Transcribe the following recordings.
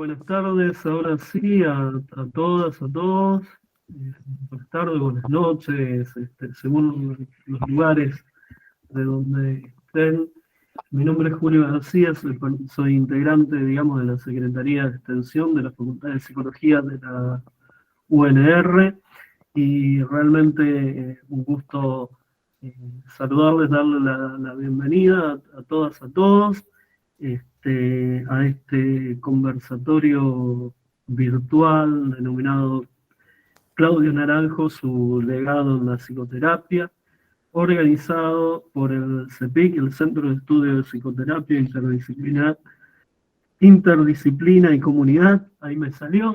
Buenas tardes, ahora sí, a todas, a todos. Buenas tardes, buenas noches, según los lugares de donde estén. Mi nombre es Julio García, soy integrante, digamos, de la Secretaría de Extensión de la Facultad de Psicología de la UNR y realmente un gusto eh, saludarles, darle la bienvenida a todas, a todos a este conversatorio virtual denominado Claudio Naranjo, su legado en la psicoterapia, organizado por el CEPIC, el Centro de Estudio de Psicoterapia Interdisciplina y Comunidad. Ahí me salió.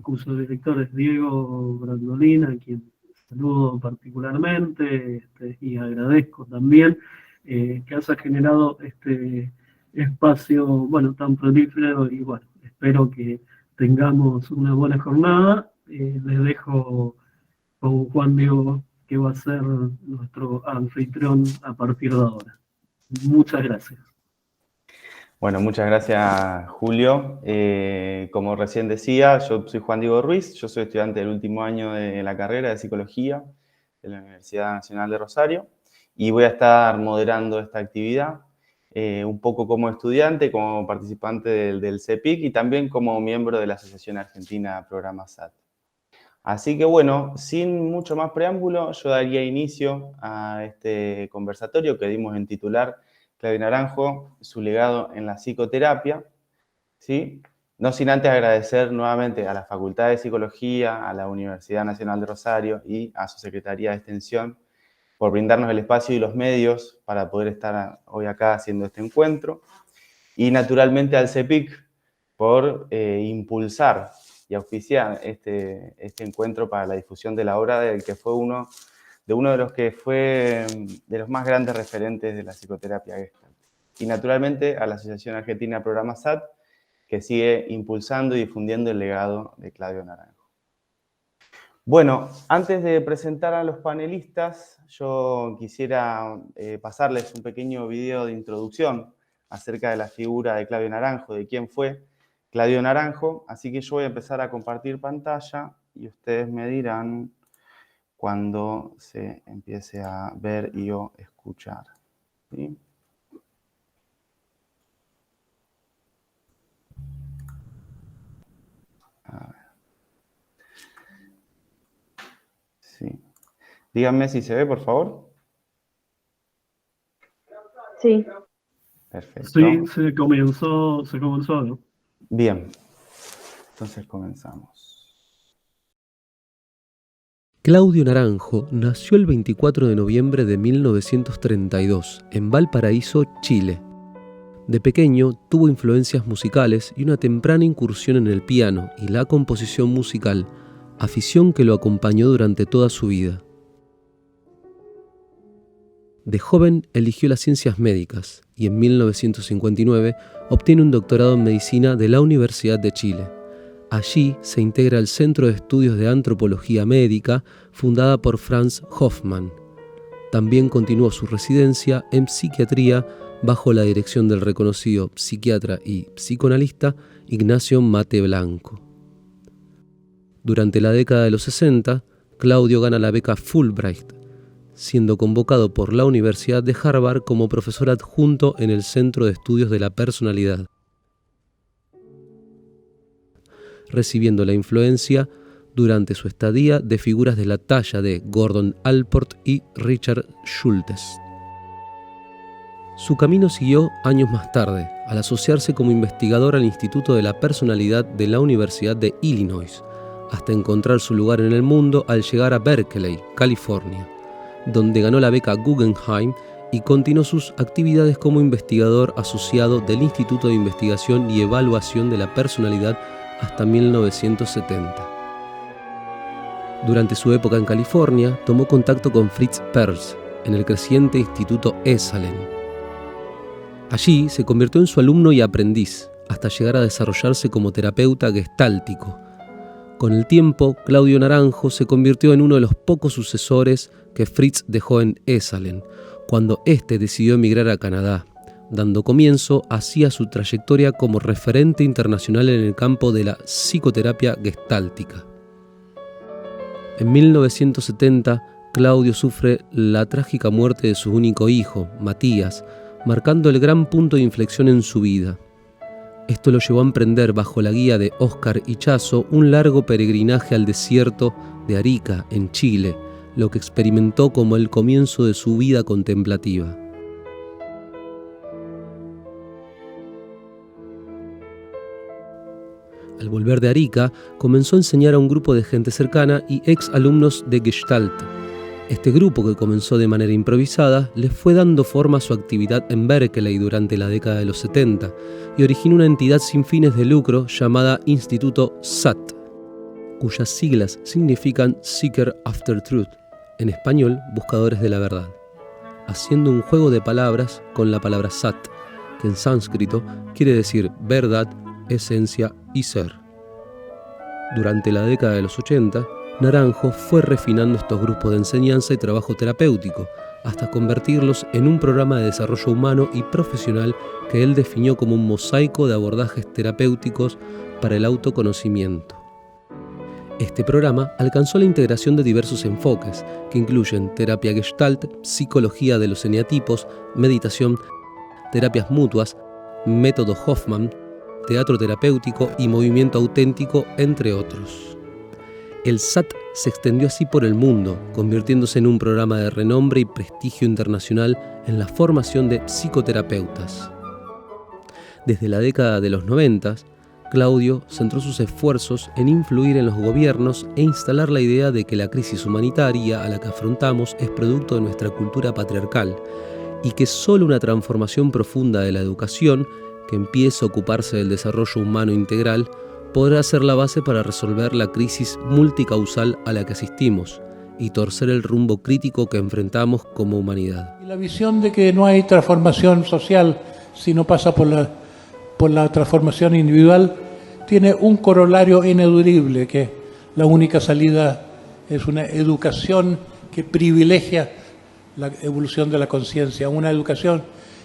Curso de director es Diego Brandolina, a quien saludo particularmente y agradezco también que haya generado este espacio, bueno, tan prolífero, y bueno, espero que tengamos una buena jornada. Les dejo con Juan Diego, que va a ser nuestro anfitrión a partir de ahora. Muchas gracias. Bueno, muchas gracias, Julio. Como recién decía, yo soy Juan Diego Ruiz, yo soy estudiante del último año de la carrera de Psicología de la Universidad Nacional de Rosario y voy a estar moderando esta actividad un poco como estudiante, como participante del CEPIC y también como miembro de la Asociación Argentina Programa SAT. Así que bueno, sin mucho más preámbulo, yo daría inicio a este conversatorio que dimos en titular Claudio Naranjo, su legado en la psicoterapia, ¿sí? No sin antes agradecer nuevamente a la Facultad de Psicología, a la Universidad Nacional de Rosario y a su Secretaría de Extensión por brindarnos el espacio y los medios para poder estar hoy acá haciendo este encuentro. Y naturalmente al CEPIC por impulsar y auspiciar este encuentro para la difusión de la obra del que fue uno de los que fue de los más grandes referentes de la psicoterapia Gestalt. Y naturalmente a la Asociación Argentina Programa SAT, que sigue impulsando y difundiendo el legado de Claudio Naranjo. Bueno, antes de presentar a los panelistas, yo quisiera pasarles un pequeño video de introducción acerca de la figura de Claudio Naranjo, de quién fue Claudio Naranjo. Así que yo voy a empezar a compartir pantalla y ustedes me dirán cuando se empiece a ver y o escuchar. ¿Sí? A ver. Sí. Díganme si se ve, por favor. Sí. Perfecto. Sí, se comenzó, ¿no? Bien. Entonces comenzamos. Claudio Naranjo nació el 24 de noviembre de 1932 en Valparaíso, Chile. De pequeño tuvo influencias musicales y una temprana incursión en el piano y la composición musical, afición que lo acompañó durante toda su vida. De joven eligió las ciencias médicas y en 1959 obtiene un doctorado en medicina de la Universidad de Chile. Allí se integra al Centro de Estudios de Antropología Médica, fundada por Franz Hofmann. También continuó su residencia en psiquiatría bajo la dirección del reconocido psiquiatra y psicoanalista Ignacio Mate Blanco. Durante la década de los 60, Claudio gana la beca Fulbright, siendo convocado por la Universidad de Harvard como profesor adjunto en el Centro de Estudios de la Personalidad, recibiendo la influencia durante su estadía de figuras de la talla de Gordon Allport y Richard Schultes. Su camino siguió años más tarde, al asociarse como investigador al Instituto de la Personalidad de la Universidad de Illinois, hasta encontrar su lugar en el mundo al llegar a Berkeley, California, donde ganó la beca Guggenheim y continuó sus actividades como investigador asociado del Instituto de Investigación y Evaluación de la Personalidad hasta 1970. Durante su época en California, tomó contacto con Fritz Perls en el creciente Instituto Esalen. Allí se convirtió en su alumno y aprendiz, hasta llegar a desarrollarse como terapeuta gestáltico. Con el tiempo, Claudio Naranjo se convirtió en uno de los pocos sucesores que Fritz dejó en Esalen, cuando éste decidió emigrar a Canadá, dando comienzo así a su trayectoria como referente internacional en el campo de la psicoterapia gestáltica. En 1970, Claudio sufre la trágica muerte de su único hijo, Matías, marcando el gran punto de inflexión en su vida. Esto lo llevó a emprender, bajo la guía de Óscar Ichazo, un largo peregrinaje al desierto de Arica, en Chile, lo que experimentó como el comienzo de su vida contemplativa. Al volver de Arica, comenzó a enseñar a un grupo de gente cercana y ex alumnos de Gestalt. Este grupo, que comenzó de manera improvisada, le fue dando forma a su actividad en Berkeley durante la década de los 70 y originó una entidad sin fines de lucro llamada Instituto SAT, cuyas siglas significan Seeker After Truth, en español, buscadores de la verdad, haciendo un juego de palabras con la palabra Sat, que en sánscrito quiere decir verdad, esencia y ser. Durante la década de los 80, Naranjo fue refinando estos grupos de enseñanza y trabajo terapéutico, hasta convertirlos en un programa de desarrollo humano y profesional que él definió como un mosaico de abordajes terapéuticos para el autoconocimiento. Este programa alcanzó la integración de diversos enfoques, que incluyen terapia gestalt, psicología de los eneatipos, meditación, terapias mutuas, método Hoffman, teatro terapéutico y movimiento auténtico, entre otros. El SAT se extendió así por el mundo, convirtiéndose en un programa de renombre y prestigio internacional en la formación de psicoterapeutas. Desde la década de los 90, Claudio centró sus esfuerzos en influir en los gobiernos e instalar la idea de que la crisis humanitaria a la que afrontamos es producto de nuestra cultura patriarcal y que solo una transformación profunda de la educación, que empiece a ocuparse del desarrollo humano integral, podrá ser la base para resolver la crisis multicausal a la que asistimos y torcer el rumbo crítico que enfrentamos como humanidad. Y la visión de que no hay transformación social si no pasa por la transformación individual tiene un corolario ineludible, que la única salida es una educación que privilegia la evolución de la conciencia, una educación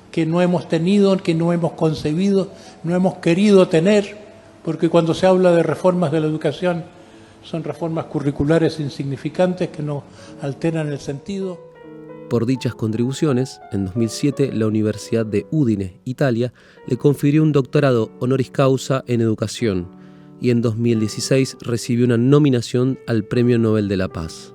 que no hemos tenido, que no hemos concebido, no hemos querido tener, porque cuando se habla de reformas de la educación son reformas curriculares insignificantes que no alteran el sentido. Por dichas contribuciones, en 2007 la Universidad de Udine, Italia, le confirió un doctorado honoris causa en educación y en 2016 recibió una nominación al Premio Nobel de la Paz.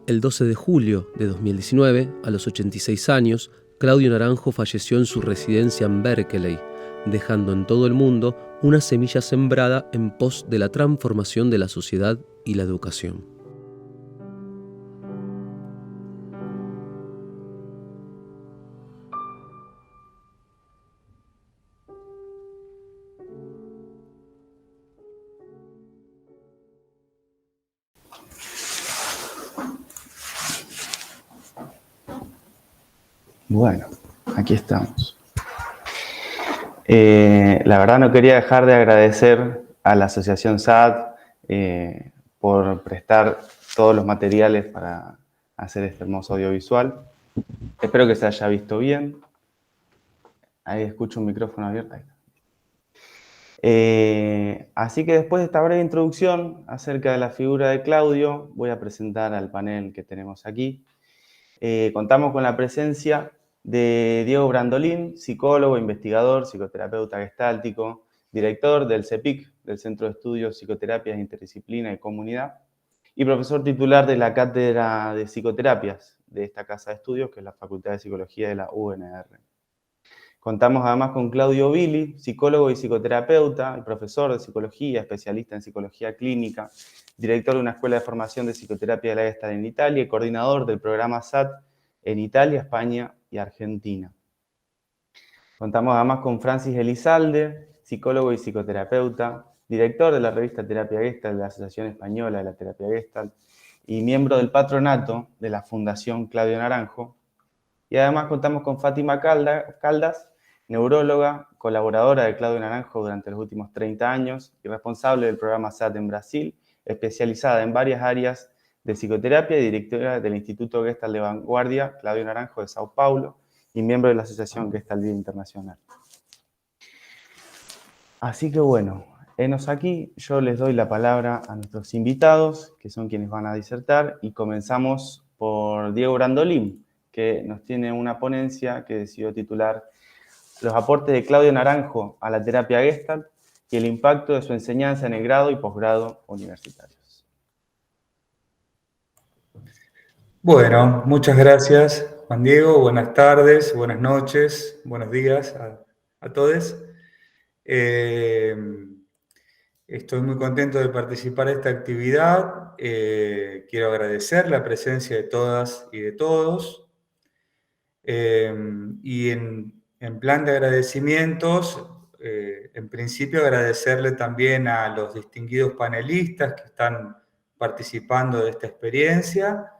El 12 de julio de 2019, a los 86 años, Claudio Naranjo falleció en su residencia en Berkeley, dejando en todo el mundo una semilla sembrada en pos de la transformación de la sociedad y la educación. Bueno, aquí estamos. La verdad no quería dejar de agradecer a la Asociación SAT por prestar todos los materiales para hacer este hermoso audiovisual. Espero que se haya visto bien. Ahí escucho un micrófono abierto. Ahí está. Así que después de esta breve introducción acerca de la figura de Claudio, voy a presentar al panel que tenemos aquí. Contamos con la presencia de Diego Brandolin, psicólogo, investigador, psicoterapeuta gestáltico, director del CEPIC, del Centro de Estudios Psicoterapias Interdisciplina y Comunidad, y profesor titular de la Cátedra de Psicoterapias de esta casa de estudios, que es la Facultad de Psicología de la UNR. Contamos además con Claudio Billi, psicólogo y psicoterapeuta, y profesor de psicología, especialista en psicología clínica, director de una escuela de formación de psicoterapia de la Gestalt en Italia y coordinador del programa SAT en Italia, España y Argentina. Contamos además con Francis Elizalde, psicólogo y psicoterapeuta, director de la revista Terapia Gestalt de la Asociación Española de la Terapia Gestalt y miembro del patronato de la Fundación Claudio Naranjo. Y además contamos con Fátima Caldas, neuróloga, colaboradora de Claudio Naranjo durante los últimos 30 años y responsable del programa SAT en Brasil, especializada en varias áreas de psicoterapia y directora del Instituto Gestalt de Vanguardia, Claudio Naranjo, de Sao Paulo, y miembro de la Asociación Gestalt Internacional. Así que bueno, henos aquí, yo les doy la palabra a nuestros invitados, que son quienes van a disertar, y comenzamos por Diego Brandolin, que nos tiene una ponencia que decidió titular Los aportes de Claudio Naranjo a la terapia Gestalt y el impacto de su enseñanza en el grado y posgrado universitarios. Bueno, muchas gracias, Juan Diego. Buenas tardes, buenas noches, buenos días a todos. Estoy muy contento de participar en esta actividad. Quiero agradecer la presencia de todas y de todos. Y en plan de agradecimientos, en principio agradecerle también a los distinguidos panelistas que están participando de esta experiencia.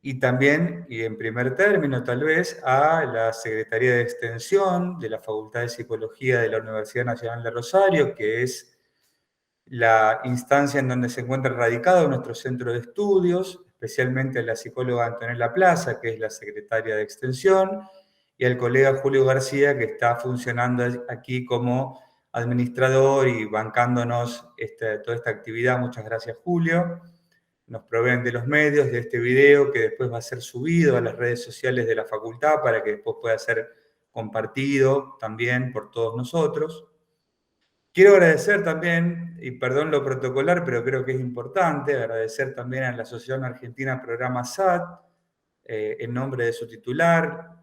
Y también, y en primer término tal vez, a la Secretaría de Extensión de la Facultad de Psicología de la Universidad Nacional de Rosario, que es la instancia en donde se encuentra radicado nuestro centro de estudios, especialmente a la psicóloga Antonella Plaza, que es la secretaria de Extensión, y al colega Julio García, que está funcionando aquí como administrador y bancándonos toda esta actividad. Muchas gracias, Julio. Nos proveen de los medios, de este video que después va a ser subido a las redes sociales de la facultad para que después pueda ser compartido también por todos nosotros. Quiero agradecer también, y perdón lo protocolar, pero creo que es importante, agradecer también a la Asociación Argentina Programa SAT, en nombre de su titular,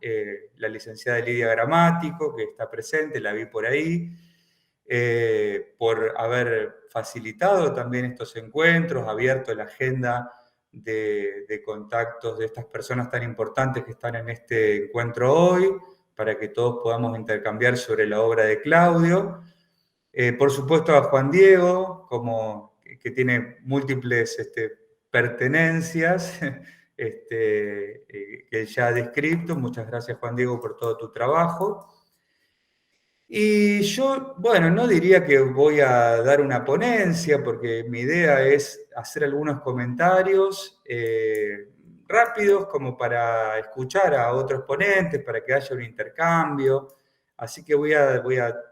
la licenciada Lidia Gramático, que está presente, la vi por ahí, por haber facilitado también estos encuentros, abierto la agenda de contactos de estas personas tan importantes que están en este encuentro hoy, para que todos podamos intercambiar sobre la obra de Claudio. Por supuesto a Juan Diego, que tiene múltiples pertenencias que ya ha descrito. Muchas gracias, Juan Diego, por todo tu trabajo. Y yo, bueno, no diría que voy a dar una ponencia, porque mi idea es hacer algunos comentarios rápidos, como para escuchar a otros ponentes, para que haya un intercambio. Así que voy a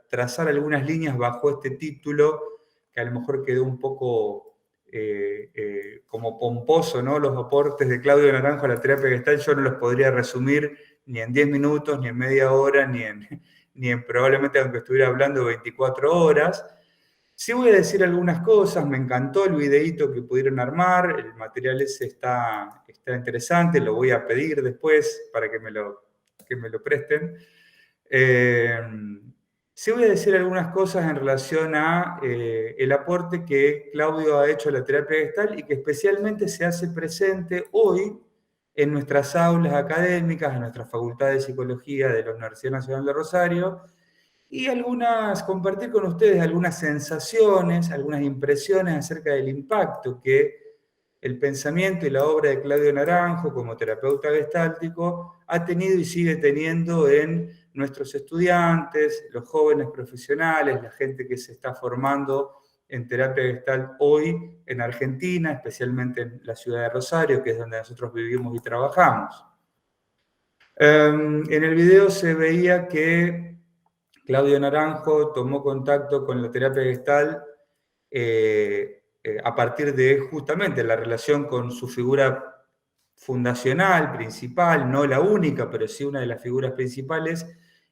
trazar algunas líneas bajo este título, que a lo mejor quedó un poco como pomposo, ¿no? Los aportes de Claudio Naranjo a la terapia Gestalt, yo no los podría resumir ni en 10 minutos, ni en media hora, ni en probablemente aunque estuviera hablando 24 horas. Sí voy a decir algunas cosas. Me encantó el videíto que pudieron armar, el material ese está interesante, lo voy a pedir después para que me lo presten. Sí voy a decir algunas cosas en relación a el aporte que Claudio ha hecho a la terapia Gestalt y que especialmente se hace presente hoy en nuestras aulas académicas, en nuestra Facultad de Psicología de la Universidad Nacional de Rosario, y compartir con ustedes algunas sensaciones, algunas impresiones acerca del impacto que el pensamiento y la obra de Claudio Naranjo como terapeuta gestáltico ha tenido y sigue teniendo en nuestros estudiantes, los jóvenes profesionales, la gente que se está formando en terapia Gestalt hoy en Argentina, especialmente en la ciudad de Rosario, que es donde nosotros vivimos y trabajamos. En el video se veía que Claudio Naranjo tomó contacto con la terapia Gestalt a partir de justamente la relación con su figura fundacional, principal, no la única, pero sí una de las figuras principales,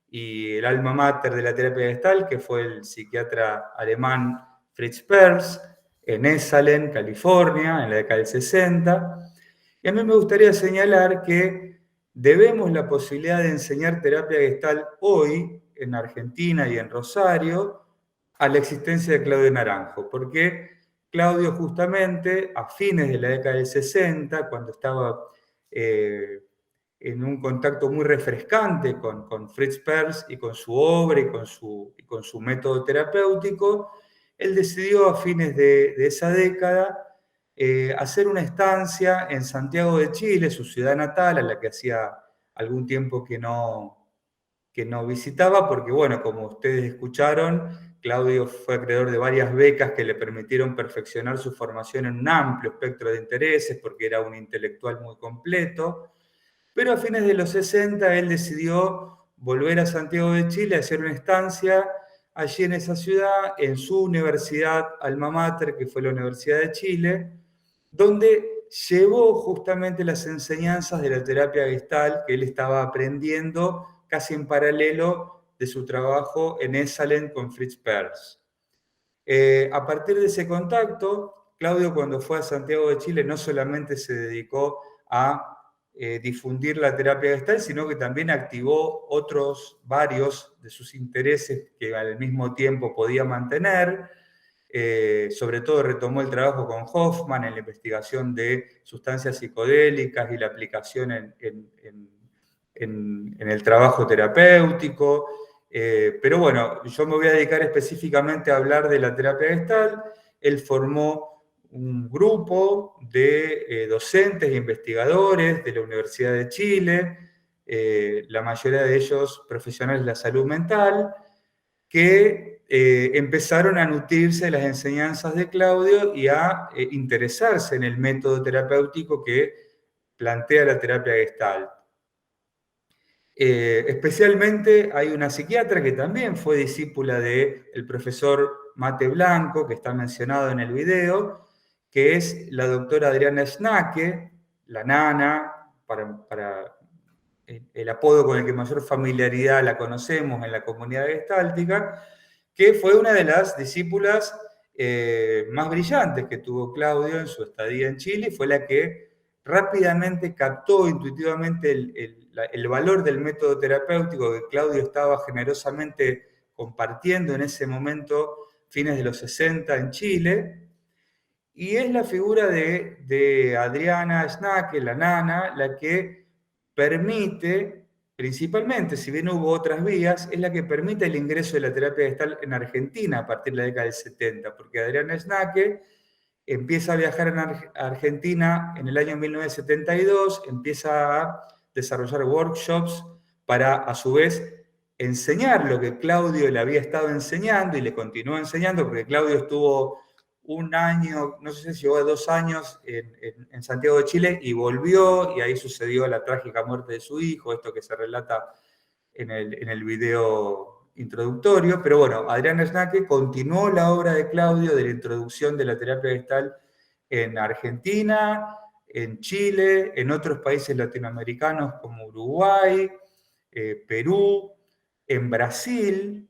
y el alma mater de la terapia Gestalt, que fue el psiquiatra alemán Fritz Perls, en Esalen, California, en la década del 60. Y a mí me gustaría señalar que debemos la posibilidad de enseñar terapia Gestalt hoy, en Argentina y en Rosario, a la existencia de Claudio Naranjo, porque Claudio justamente a fines de la década del 60, cuando estaba en un contacto muy refrescante con Fritz Perls y con su obra y con su método terapéutico, él decidió a fines de esa década hacer una estancia en Santiago de Chile, su ciudad natal, a la que hacía algún tiempo que no visitaba, porque bueno, como ustedes escucharon, Claudio fue acreedor de varias becas que le permitieron perfeccionar su formación en un amplio espectro de intereses, porque era un intelectual muy completo. Pero a fines de los 60 él decidió volver a Santiago de Chile, a hacer una estancia allí en esa ciudad, en su universidad alma mater, que fue la Universidad de Chile, donde llevó justamente las enseñanzas de la terapia Gestalt que él estaba aprendiendo casi en paralelo de su trabajo en Esalen con Fritz Perls. A partir de ese contacto, Claudio, cuando fue a Santiago de Chile, no solamente se dedicó a difundir la terapia Gestalt, sino que también activó varios de sus intereses que al mismo tiempo podía mantener. Sobre todo retomó el trabajo con Hoffman en la investigación de sustancias psicodélicas y la aplicación en el trabajo terapéutico. Pero bueno, yo me voy a dedicar específicamente a hablar de la terapia Gestalt. Él formó un grupo de docentes e investigadores de la Universidad de Chile, la mayoría de ellos profesionales de la salud mental, que empezaron a nutrirse de las enseñanzas de Claudio y a interesarse en el método terapéutico que plantea la terapia Gestalt. Especialmente hay una psiquiatra que también fue discípula del profesor Mate Blanco, que está mencionado en el video, que es la doctora Adriana Schnake, la nana, para el apodo con el que mayor familiaridad la conocemos en la comunidad gestáltica, que fue una de las discípulas más brillantes que tuvo Claudio en su estadía en Chile, y fue la que rápidamente captó intuitivamente el valor del método terapéutico que Claudio estaba generosamente compartiendo en ese momento, fines de los 60 en Chile, y es la figura de Adriana Schnake, la nana, la que permite, principalmente, si bien hubo otras vías, es la que permite el ingreso de la terapia Gestalt en Argentina a partir de la década del 70, porque Adriana Schnake empieza a viajar a Argentina en el año 1972, empieza a desarrollar workshops para, a su vez, enseñar lo que Claudio le había estado enseñando y le continuó enseñando, porque Claudio estuvo un año, no sé si llegó a 2 años en Santiago de Chile y volvió, y ahí sucedió la trágica muerte de su hijo, esto que se relata en el video introductorio. Pero bueno, Adriana Schnake continuó la obra de Claudio de la introducción de la terapia Gestalt en Argentina, en Chile, en otros países latinoamericanos como Uruguay, Perú, en Brasil,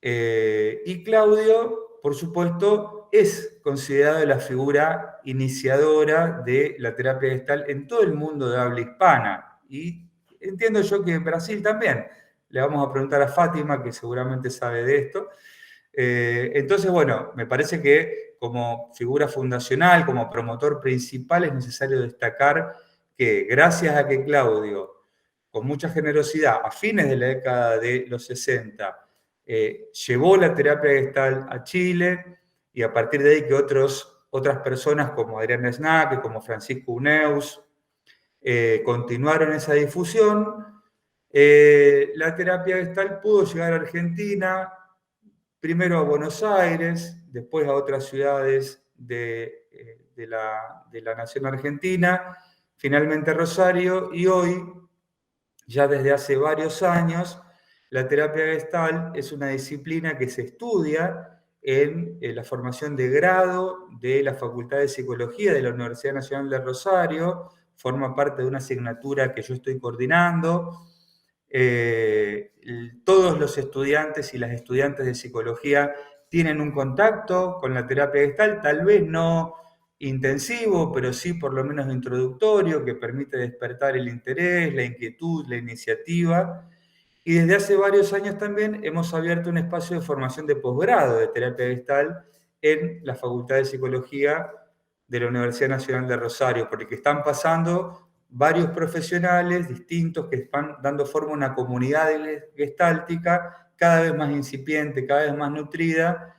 y Claudio, por supuesto, es considerado la figura iniciadora de la terapia Gestalt en todo el mundo de habla hispana. Y entiendo yo que en Brasil también. Le vamos a preguntar a Fátima, que seguramente sabe de esto. Entonces, bueno, me parece que como figura fundacional, como promotor principal, es necesario destacar que gracias a que Claudio, con mucha generosidad, a fines de la década de los 60, llevó la terapia Gestalt a Chile, y a partir de ahí que otras personas como Adriana Schnake, como Francisco Uneus, continuaron esa difusión, la terapia Gestalt pudo llegar a Argentina, primero a Buenos Aires, después a otras ciudades de la nación argentina, finalmente a Rosario, y hoy, ya desde hace varios años, la terapia Gestalt es una disciplina que se estudia en la formación de grado de la Facultad de Psicología de la Universidad Nacional de Rosario, forma parte de una asignatura que yo estoy coordinando. Todos los estudiantes y las estudiantes de psicología tienen un contacto con la terapia Gestalt, tal vez no intensivo, pero sí por lo menos introductorio, que permite despertar el interés, la inquietud, la iniciativa. Y desde hace varios años también hemos abierto un espacio de formación de posgrado de terapia Gestalt en la Facultad de Psicología de la Universidad Nacional de Rosario, porque están pasando varios profesionales distintos que están dando forma a una comunidad gestáltica cada vez más incipiente, cada vez más nutrida.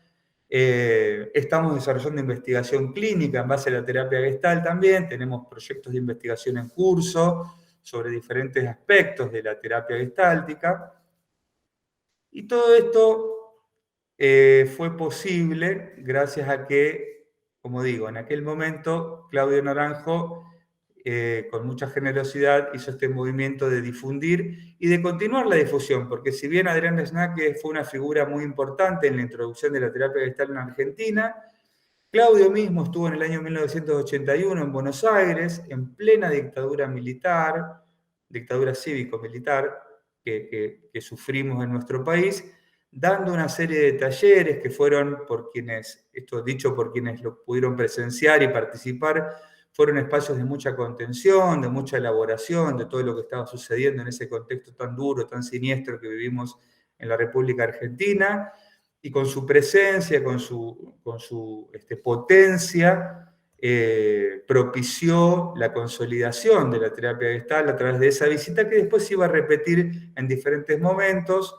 Estamos desarrollando investigación clínica en base a la terapia Gestalt también, tenemos proyectos de investigación en curso sobre diferentes aspectos de la terapia gestáltica. Y todo esto fue posible gracias a que, como digo, en aquel momento Claudio Naranjo, con mucha generosidad, hizo este movimiento de difundir y de continuar la difusión, porque si bien Adrián Lesnake fue una figura muy importante en la introducción de la terapia gestal en Argentina, Claudio mismo estuvo en el año 1981 en Buenos Aires, en plena dictadura militar, dictadura cívico-militar que sufrimos en nuestro país, dando una serie de talleres que fueron por quienes, esto dicho por quienes lo pudieron presenciar y participar, fueron espacios de mucha contención, de mucha elaboración de todo lo que estaba sucediendo en ese contexto tan duro, tan siniestro que vivimos en la República Argentina, y con su presencia, con su potencia, propició la consolidación de la terapia gestal a través de esa visita que después se iba a repetir en diferentes momentos,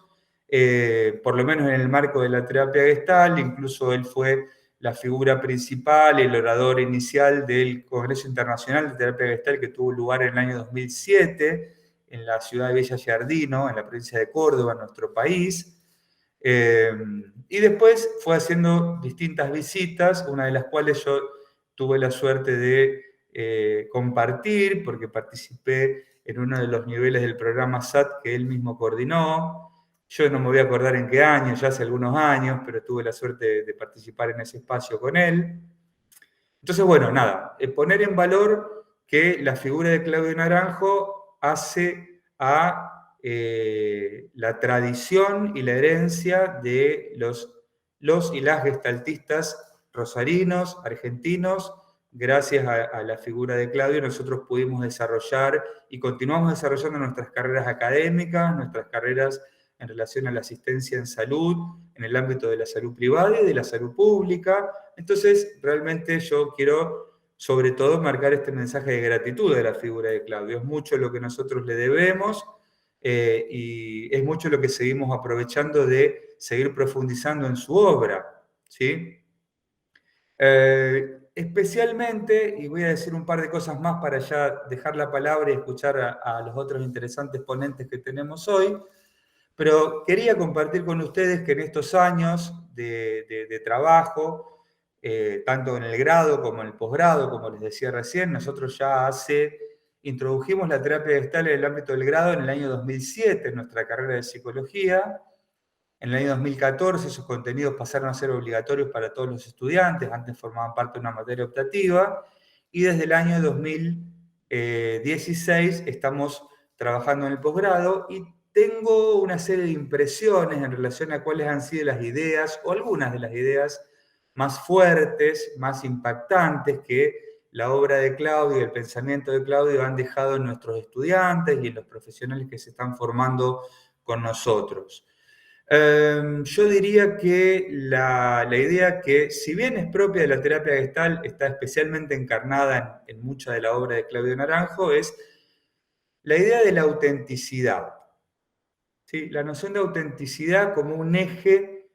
por lo menos en el marco de la terapia gestal. Incluso él fue la figura principal, el orador inicial del Congreso Internacional de Terapia Gestal que tuvo lugar en el año 2007 en la ciudad de Villa Giardino, en la provincia de Córdoba, en nuestro país. Y después fue haciendo distintas visitas, una de las cuales yo tuve la suerte de compartir, porque participé en uno de los niveles del programa SAT que él mismo coordinó. Yo no me voy a acordar en qué año, ya hace algunos años, pero tuve la suerte de participar en ese espacio con él. Entonces, bueno, nada, poner en valor que la figura de Claudio Naranjo hace a la tradición y la herencia de los y las gestaltistas rosarinos, argentinos. Gracias a la figura de Claudio nosotros pudimos desarrollar y continuamos desarrollando nuestras carreras académicas, nuestras carreras en relación a la asistencia en salud, en el ámbito de la salud privada y de la salud pública. Entonces, realmente yo quiero, sobre todo, marcar este mensaje de gratitud de la figura de Claudio. Es mucho lo que nosotros le debemos, y es mucho lo que seguimos aprovechando de seguir profundizando en su obra, ¿sí? Especialmente, y voy a decir un par de cosas más para ya dejar la palabra y escuchar a los otros interesantes ponentes que tenemos hoy, pero quería compartir con ustedes que en estos años de trabajo, tanto en el grado como en el posgrado, como les decía recién, nosotros ya introdujimos la terapia gestal en el ámbito del grado en el año 2007, en nuestra carrera de psicología. En el año 2014 esos contenidos pasaron a ser obligatorios para todos los estudiantes, antes formaban parte de una materia optativa, y desde el año 2016 estamos trabajando en el posgrado y tengo una serie de impresiones en relación a cuáles han sido las ideas, o algunas de las ideas más fuertes, más impactantes que la obra de Claudio y el pensamiento de Claudio han dejado en nuestros estudiantes y en los profesionales que se están formando con nosotros. Yo diría que la idea que, si bien es propia de la terapia gestal, está especialmente encarnada en mucha de la obra de Claudio Naranjo, es la idea de la autenticidad. ¿Sí? La noción de autenticidad como un eje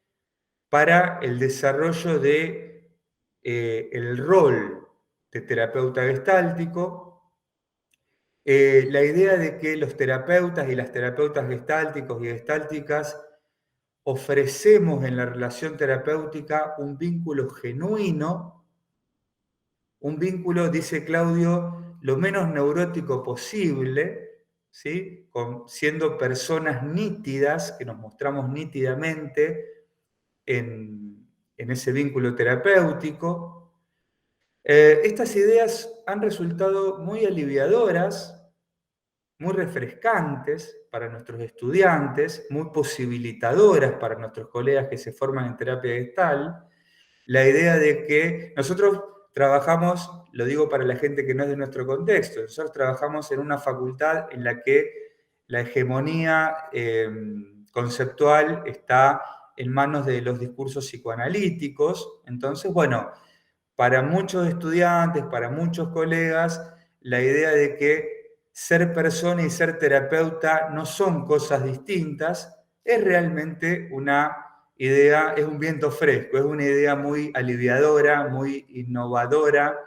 para el desarrollo de el rol de terapeuta gestáltico, la idea de que los terapeutas y las terapeutas gestálticos y gestálticas ofrecemos en la relación terapéutica un vínculo genuino, un vínculo, dice Claudio, lo menos neurótico posible, ¿sí? Siendo personas nítidas, que nos mostramos nítidamente en ese vínculo terapéutico. Estas ideas han resultado muy aliviadoras, muy refrescantes para nuestros estudiantes, muy posibilitadoras para nuestros colegas que se forman en terapia gestal. La idea de que nosotros trabajamos, lo digo para la gente que no es de nuestro contexto, nosotros trabajamos en una facultad en la que la hegemonía conceptual está en manos de los discursos psicoanalíticos. Entonces, bueno, para muchos estudiantes, para muchos colegas, la idea de que ser persona y ser terapeuta no son cosas distintas, es realmente una idea, es un viento fresco, es una idea muy aliviadora, muy innovadora,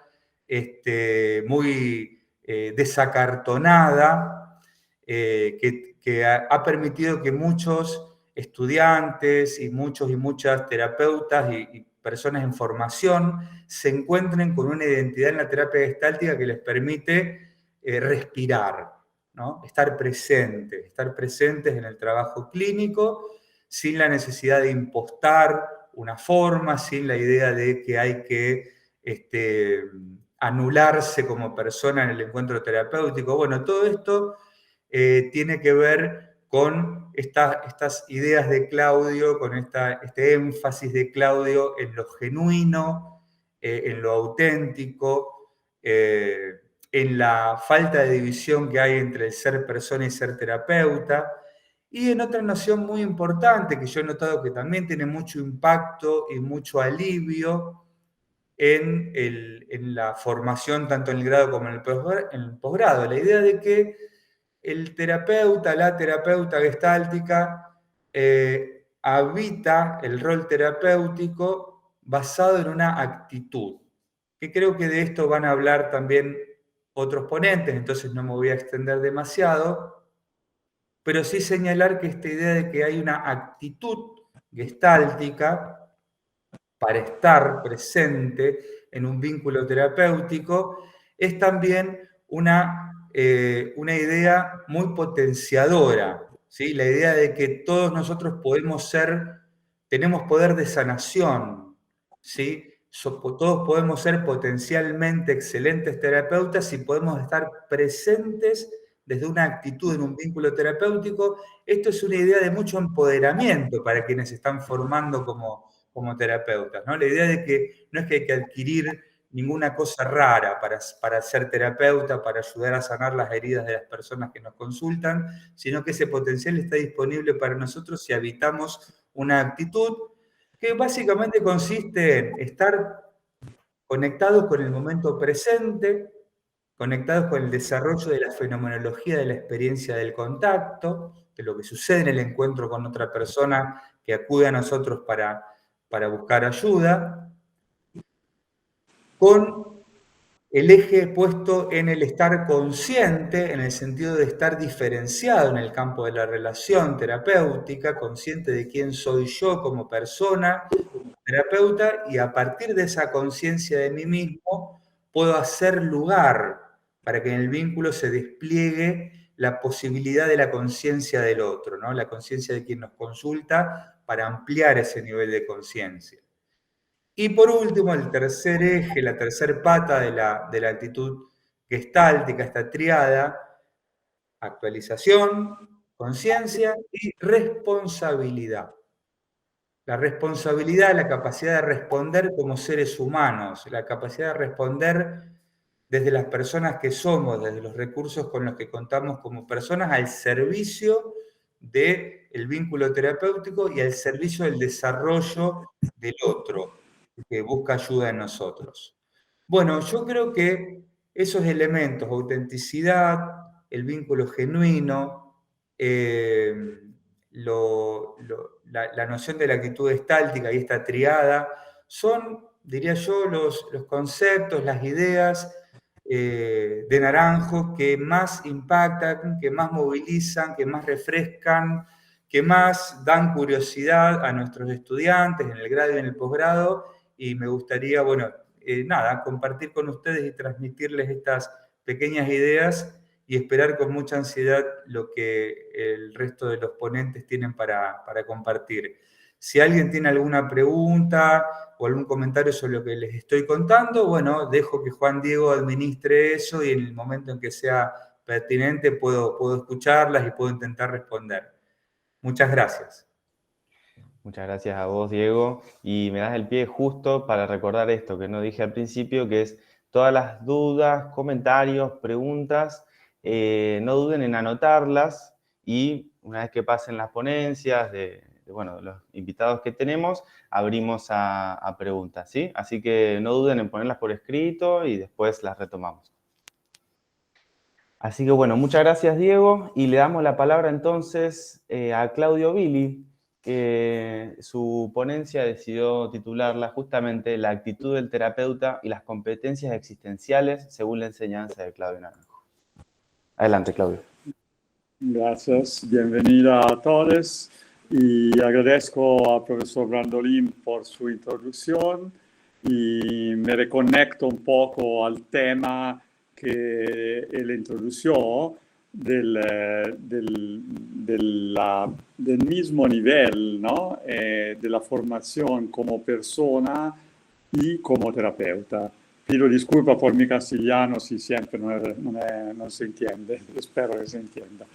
muy desacartonada, que ha permitido que muchos estudiantes y muchos y muchas terapeutas y personas en formación se encuentren con una identidad en la terapia gestáltica que les permite respirar, ¿no? Estar presentes en el trabajo clínico sin la necesidad de impostar una forma, sin la idea de que hay que anularse como persona en el encuentro terapéutico. Bueno, todo esto tiene que ver con estas ideas de Claudio, con este énfasis de Claudio en lo genuino, en lo auténtico, en la falta de división que hay entre el ser persona y ser terapeuta, y en otra noción muy importante que yo he notado que también tiene mucho impacto y mucho alivio en la formación, tanto en el grado como en el posgrado, la idea de que el terapeuta, la terapeuta gestáltica, habita el rol terapéutico basado en una actitud, que creo que de esto van a hablar también otros ponentes, entonces no me voy a extender demasiado, pero sí señalar que esta idea de que hay una actitud gestáltica para estar presente en un vínculo terapéutico es también una idea muy potenciadora, ¿sí? La idea de que todos nosotros tenemos poder de sanación, ¿sí? Todos podemos ser potencialmente excelentes terapeutas si podemos estar presentes desde una actitud en un vínculo terapéutico. Esto es una idea de mucho empoderamiento para quienes se están formando como terapeutas, ¿no? La idea de que no es que hay que adquirir ninguna cosa rara para ser terapeuta, para ayudar a sanar las heridas de las personas que nos consultan, sino que ese potencial está disponible para nosotros si habitamos una actitud que básicamente consiste en estar conectados con el momento presente, conectados con el desarrollo de la fenomenología de la experiencia del contacto, de lo que sucede en el encuentro con otra persona que acude a nosotros para buscar ayuda, con el eje puesto en el estar consciente, en el sentido de estar diferenciado en el campo de la relación terapéutica, consciente de quién soy yo como persona, terapeuta, y a partir de esa conciencia de mí mismo puedo hacer lugar para que en el vínculo se despliegue la posibilidad de la conciencia del otro, ¿no? La conciencia de quien nos consulta para ampliar ese nivel de conciencia. Y por último, el tercer eje, la tercer pata de la actitud gestáltica, esta triada: actualización, conciencia y responsabilidad. La responsabilidad, la capacidad de responder como seres humanos, la capacidad de responder desde las personas que somos, desde los recursos con los que contamos como personas, al servicio del vínculo terapéutico y al servicio del desarrollo del otro, que busca ayuda en nosotros. Bueno, yo creo que esos elementos, autenticidad, el vínculo genuino, la noción de la actitud gestáltica y esta triada, son, diría yo, los conceptos, las ideas de Naranjo que más impactan, que más movilizan, que más refrescan, que más dan curiosidad a nuestros estudiantes en el grado y en el posgrado, y me gustaría, bueno, compartir con ustedes y transmitirles estas pequeñas ideas y esperar con mucha ansiedad lo que el resto de los ponentes tienen para compartir. Si alguien tiene alguna pregunta o algún comentario sobre lo que les estoy contando, bueno, dejo que Juan Diego administre eso y en el momento en que sea pertinente puedo escucharlas y puedo intentar responder. Muchas gracias. Muchas gracias a vos, Diego. Y me das el pie justo para recordar esto que no dije al principio, que es todas las dudas, comentarios, preguntas, no duden en anotarlas y una vez que pasen las ponencias de los invitados que tenemos, abrimos a preguntas, ¿sí? Así que no duden en ponerlas por escrito y después las retomamos. Así que bueno, muchas gracias, Diego, y le damos la palabra entonces a Claudio Billi, que su ponencia decidió titularla justamente La actitud del terapeuta y las competencias existenciales según la enseñanza de Claudio Naranjo. Adelante, Claudio. Gracias, bienvenida a todos. y agradezco al profesor Brandolin por su introducción y me reconecto un poco al tema que él introdujo del mismo nivel, ¿no? De la formación como persona y como terapeuta. Pido disculpas por mi castellano si siempre no se entiende, espero que se entienda.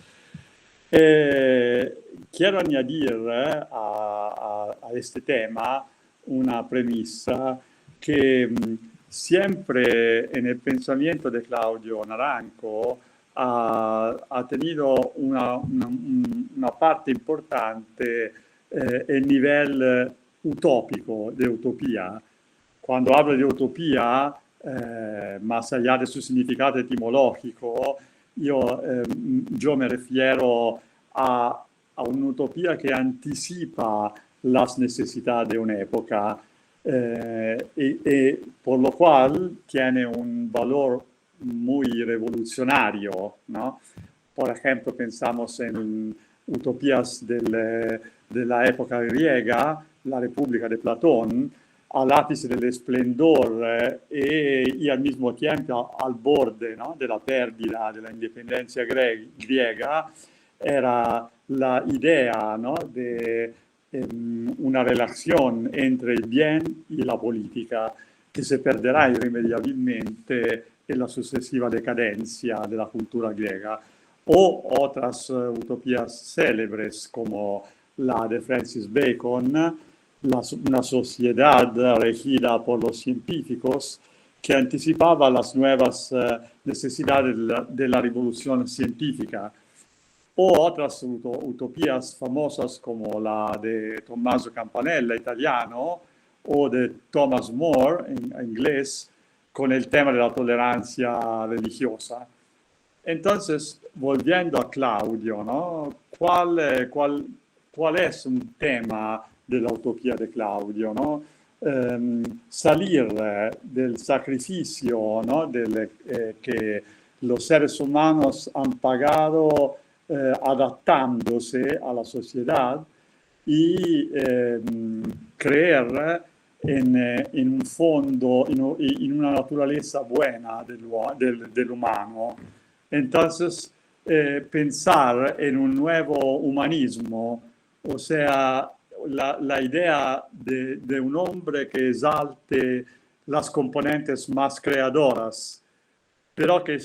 Quiero añadir a este tema una premisa que siempre en el pensamiento de Claudio Naranco ha tenido una parte importante el nivel utópico de utopía. Cuando hablo de utopía, más allá de su significado etimológico, yo me refiero a un'utopia che anticipa las necesidades de una época y por lo cual tiene un valor muy revolucionario, ¿no? Por ejemplo, pensamos en utopías de la época griega, la República de Platón, al ápice del esplendor y al mismo tiempo al borde, ¿no?, de la pérdida de la independencia griega, era la idea, ¿no?, de una relación entre el bien y la política que se perderá irremediablemente en la sucesiva decadencia de la cultura griega, o otras utopías célebres como la de Francis Bacon, una sociedad regida por los científicos que anticipaba las nuevas necesidades de la revolución científica, o otras utopías famosas como la de Tommaso Campanella, italiano, o de Thomas More, en inglés, con el tema de la tolerancia religiosa. Entonces, volviendo a Claudio, ¿no?, ¿cuál es un tema de la utopía de Claudio, ¿no? Salir del sacrificio, ¿no?, que los seres humanos han pagado adaptándose a la sociedad y creer en un fondo, en una naturaleza buena del humano. Entonces, pensar en un nuevo humanismo, o sea, la idea de un hombre que exalte las componentes más creadoras, pero que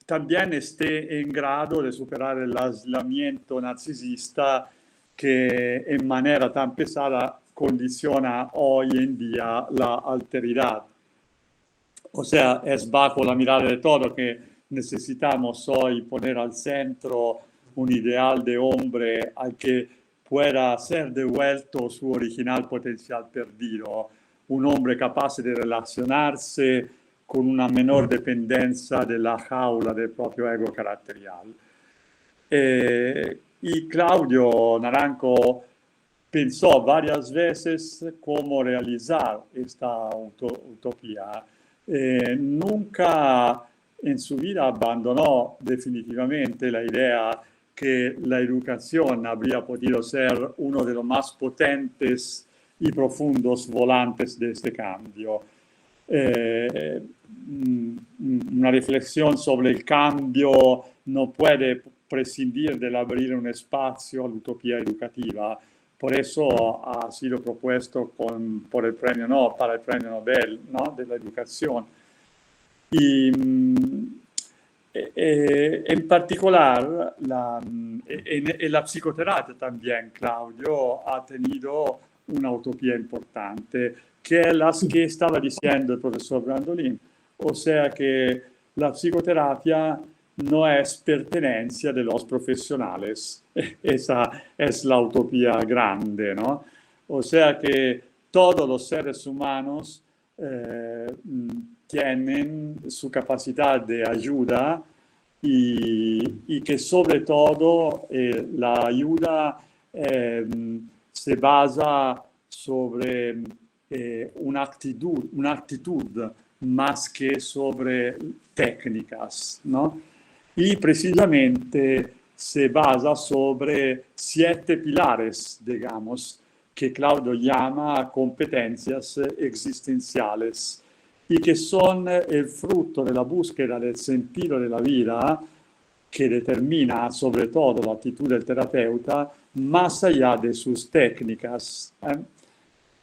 también esté en grado de superar el aislamiento narcisista que en manera tan pesada condiciona hoy en día la alteridad. O sea, es bajo la mirada de todo que necesitamos hoy poner al centro un ideal de hombre al que pueda ser devuelto su original potencial perdido, un hombre capaz de relacionarse con una menor dependencia de la jaula del propio ego caracterial. Y Claudio Naranco pensó varias veces cómo realizar esta utopía. Nunca en su vida abandonó definitivamente la idea que la educación habría podido ser uno de los más potentes y profundos volantes de este cambio. Una reflexión sobre el cambio no puede prescindir del abrir un espacio a la utopía educativa. Por eso ha sido propuesto para el premio Nobel, ¿no?, de la educación. Y en particular, en la psicoterapia también Claudio ha tenido una utopía importante, que es la que estaba diciendo el profesor Brandolin. O sea que la psicoterapia no es pertenencia de los profesionales. Esa es la utopía grande, ¿no? O sea que todos los seres humanos tienen su capacidad de ayuda y que sobre todo la ayuda se basa sobre una actitud más que sobre técnicas, ¿no? Y precisamente se basa sobre 7 pilares, digamos, que Claudio llama competencias existenciales y que son el fruto de la búsqueda del sentido de la vida que determina sobre todo la actitud del terapeuta más allá de sus técnicas,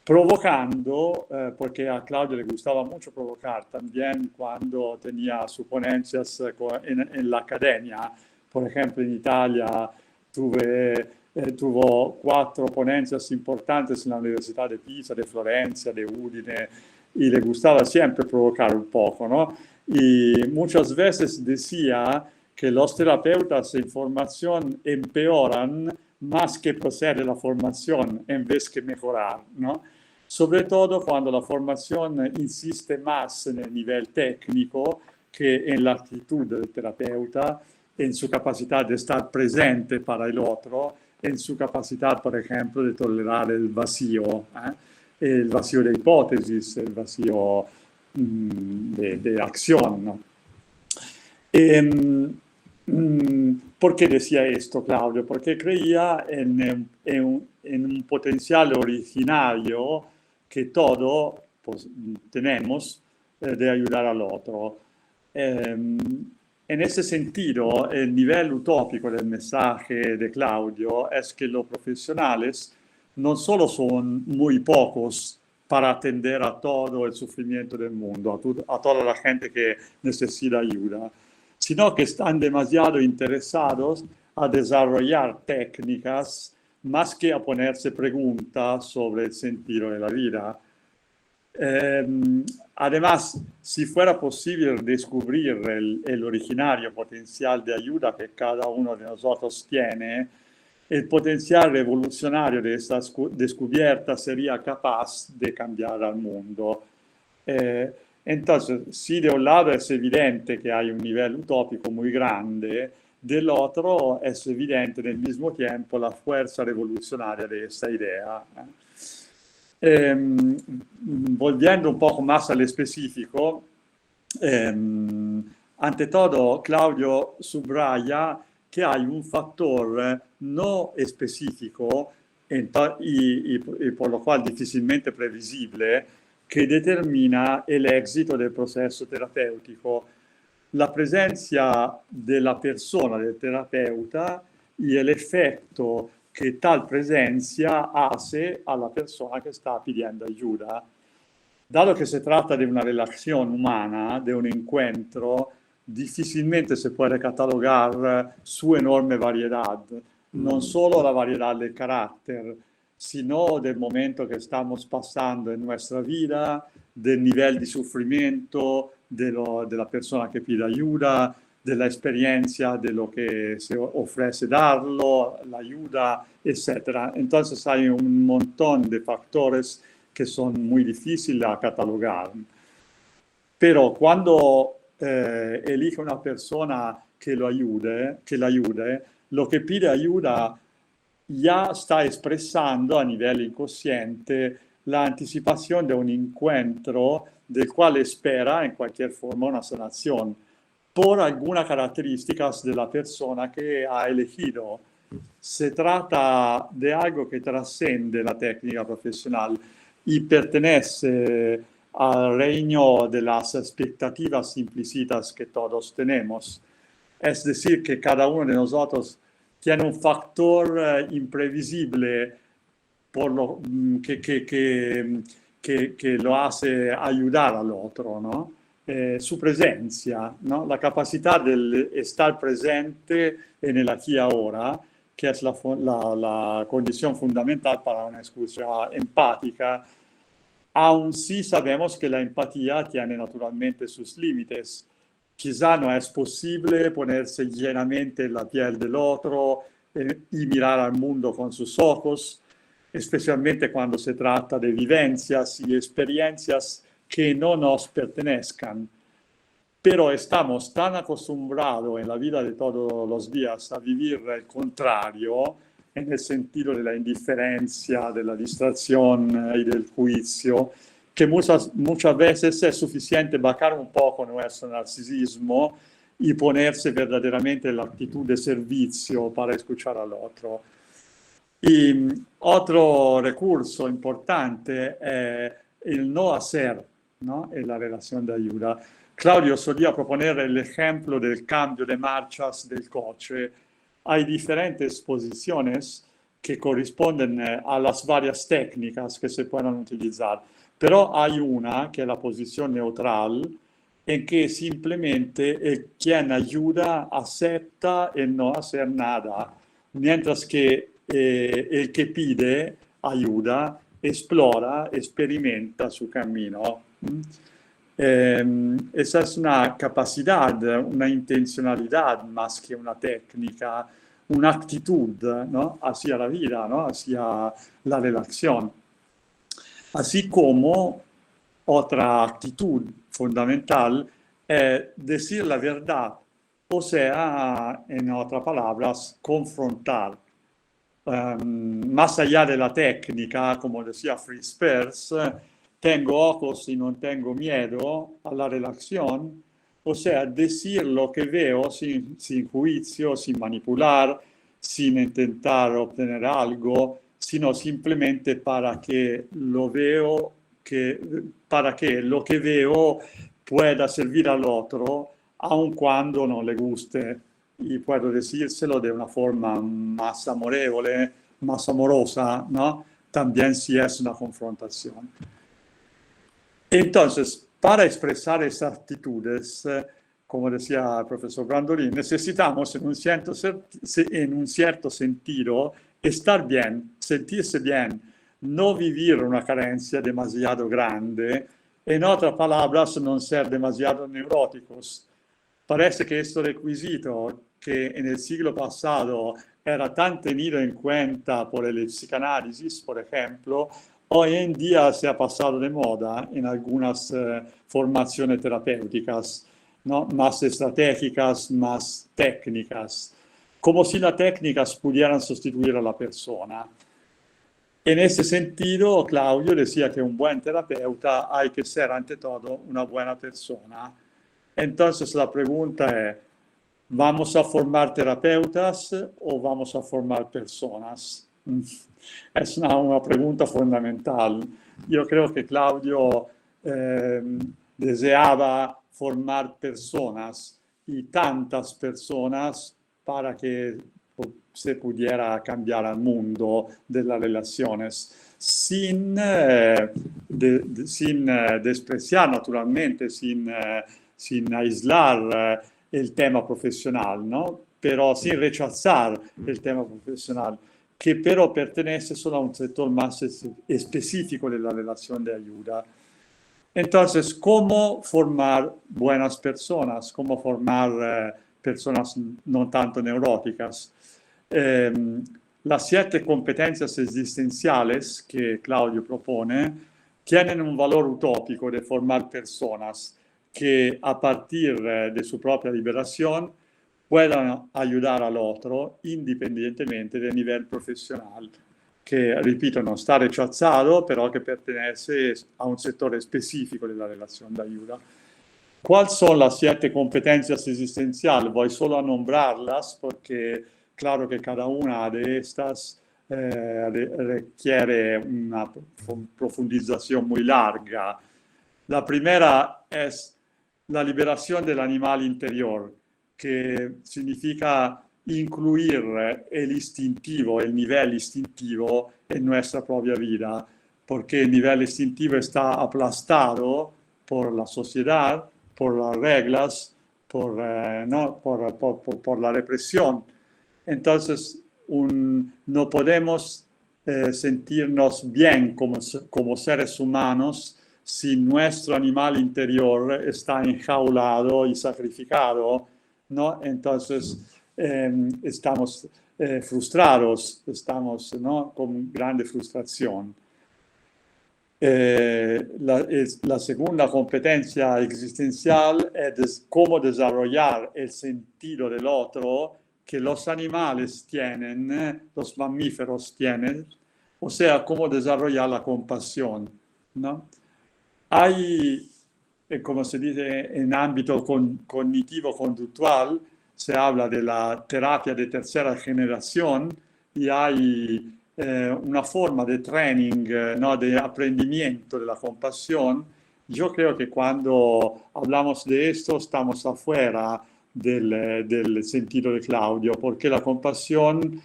provocando, porque a Claudio le gustaba mucho provocar también cuando tenía sus ponencias en la academia. Por ejemplo, en Italia tuvo 4 ponencias importantes en la Universidad de Pisa, de Florencia, de Udine, y le gustaba siempre provocar un poco, ¿no? Y muchas veces decía que los terapeutas en formación empeoran más que procede la formación en vez que mejorar, ¿no? Sobre todo cuando la formación insiste más en el nivel técnico que en la actitud del terapeuta, en su capacidad de estar presente para el otro, en su capacidad, por ejemplo, de tolerar el vacío de hipótesis, el vacío de acción, ¿no? ¿Por qué decía esto, Claudio? Porque creía en un potencial originario que todos pues, tenemos de ayudar al otro. En ese sentido, el nivel utópico del mensaje de Claudio es que los profesionales no solo son muy pocos para atender a todo el sufrimiento del mundo, a toda la gente que necesita ayuda, sino que están demasiado interesados a desarrollar técnicas más que a ponerse preguntas sobre el sentido de la vida. Además, si fuera posible descubrir el originario potencial de ayuda que cada uno de nosotros tiene, el potencial revolucionario de esta descubierta sería capaz de cambiar al mundo. Entonces, si de un lado es evidente que hay un nivel utópico muy grande, del otro es evidente al mismo tiempo la fuerza revolucionaria de esta idea. Volviendo un poco más al específico, ante todo, Claudio subraya que hay un factor no específico y por lo cual difícilmente previsible que determina el éxito del proceso terapéutico: la presencia de la persona, del terapeuta, y el efecto que tal presencia hace a la persona que está pidiendo ayuda. Dado que se trata de una relación humana, de un encuentro, difícilmente se puede catalogar su enorme variedad, no solo la variedad del carácter, sino del momento que estamos pasando en nuestra vida, del nivel de sufrimiento de la persona que pide ayuda, de la experiencia de lo que se ofrece darlo, la ayuda, etc. Entonces hay un montón de factores que son muy difíciles a catalogar. Pero cuando elige una persona que la ayude, lo que pide ayuda ya está expresando a nivel inconsciente la anticipación de un encuentro del cual espera en cualquier forma una sanación por algunas características de la persona que ha elegido. Se trata de algo que trasciende la técnica profesional y pertenece al reino de las expectativas implícitas que todos tenemos. Es decir, que cada uno de nosotros tiene un factor imprevisible por lo, que lo hace ayudar al otro, ¿no? Su presencia, ¿no? La capacidad de estar presente en el aquí y ahora, que es la condición fundamental para una escucha empática. Aún sí sabemos que la empatía tiene naturalmente sus límites. Quizá no es posible ponerse llenamente en la piel del otro y mirar al mundo con sus ojos, especialmente cuando se trata de vivencias y experiencias que no nos pertenezcan. Pero estamos tan acostumbrados en la vida de todos los días a vivir el contrario, en el sentido de la indiferencia, de la distracción y del juicio, que muchas veces es suficiente bajar un poco nuestro narcisismo y ponerse verdaderamente en la actitud de servicio para escuchar al otro. Y otro recurso importante es el no hacer, ¿no?, en la relación de ayuda. Claudio solía proponer el ejemplo del cambio de marchas del coche. Hay diferentes posiciones que corresponden a las varias técnicas que se pueden utilizar, pero hay una que es la posición neutral, en que simplemente quien ayuda acepta el no hacer nada, mientras que el que pide ayuda explora, experimenta su camino. Esa es una capacidad, una intencionalidad más que una técnica, una actitud, ¿no?, hacia la vida, ¿no?, hacia la relación. Así como otra actitud fundamental es decir la verdad, o sea, en otras palabras, confrontar. Más allá de la técnica, como decía Fritz Perls, tengo ojos y no tengo miedo a la relación, o sea, decir lo que veo sin juicio, sin manipular, sin intentar obtener algo, sino simplemente para que lo veo, para que lo que veo pueda servir al otro, aun cuando no le guste. Y puedo decírselo de una forma más amorevole, más amorosa, ¿no?, también si es una confrontación. Entonces, para expresar esas actitudes, como decía el profesor Brandolin, necesitamos en un cierto sentido estar bien, sentirse bien, no vivir una carencia demasiado grande, en otras palabras, no ser demasiado neuróticos. Parece que este requisito, que en el siglo pasado era tan tenido en cuenta por el psicanálisis, por ejemplo, hoy en día se ha pasado de moda en algunas formaciones terapéuticas, ¿no?, más estratégicas, más técnicas, como si las técnicas pudieran sustituir a la persona. En ese sentido, Claudio decía que un buen terapeuta hay que ser ante todo una buena persona. Entonces la pregunta es, ¿vamos a formar terapeutas o vamos a formar personas? Es una pregunta fundamental. Yo creo que Claudio deseaba formar personas y tantas personas para que se pudiera cambiar el mundo de las relaciones sin despreciar naturalmente, sin aislar el tema profesional, ¿no?, pero sin rechazar el tema profesional, que pero pertenece solo a un sector más específico de la relación de ayuda. Entonces, ¿cómo formar buenas personas? ¿Cómo formar personas no tanto neuróticas? Las 7 competencias existenciales que Claudio propone tienen un valor utópico de formar personas que a partir de su propia liberación puedan ayudar al otro independientemente del nivel profesional, que, repito, no está rechazado, pero que pertenece a un sector específico de la relación de ayuda. ¿Cuáles son las 7 competencias existenciales? Voy solo a nombrarlas porque claro que cada una de estas requiere una profundización muy larga. La primera es la liberación del animal interior, que significa incluir el instintivo, el nivel instintivo en nuestra propia vida, porque el nivel instintivo está aplastado por la sociedad, por las reglas, por la represión. Entonces, no podemos sentirnos bien como seres humanos si nuestro animal interior está enjaulado y sacrificado, ¿no? Entonces, estamos frustrados, estamos, ¿no?, con grande frustración. La segunda competencia existencial es cómo desarrollar el sentido del otro que los animales tienen, los mamíferos tienen, o sea, cómo desarrollar la compasión, ¿no? Hay como se dice en ámbito cognitivo-conductual, se habla de la terapia de tercera generación y hay una forma de training, ¿no? De aprendimiento de la compasión. Yo creo que cuando hablamos de esto estamos afuera del sentido de Claudio, porque la compasión,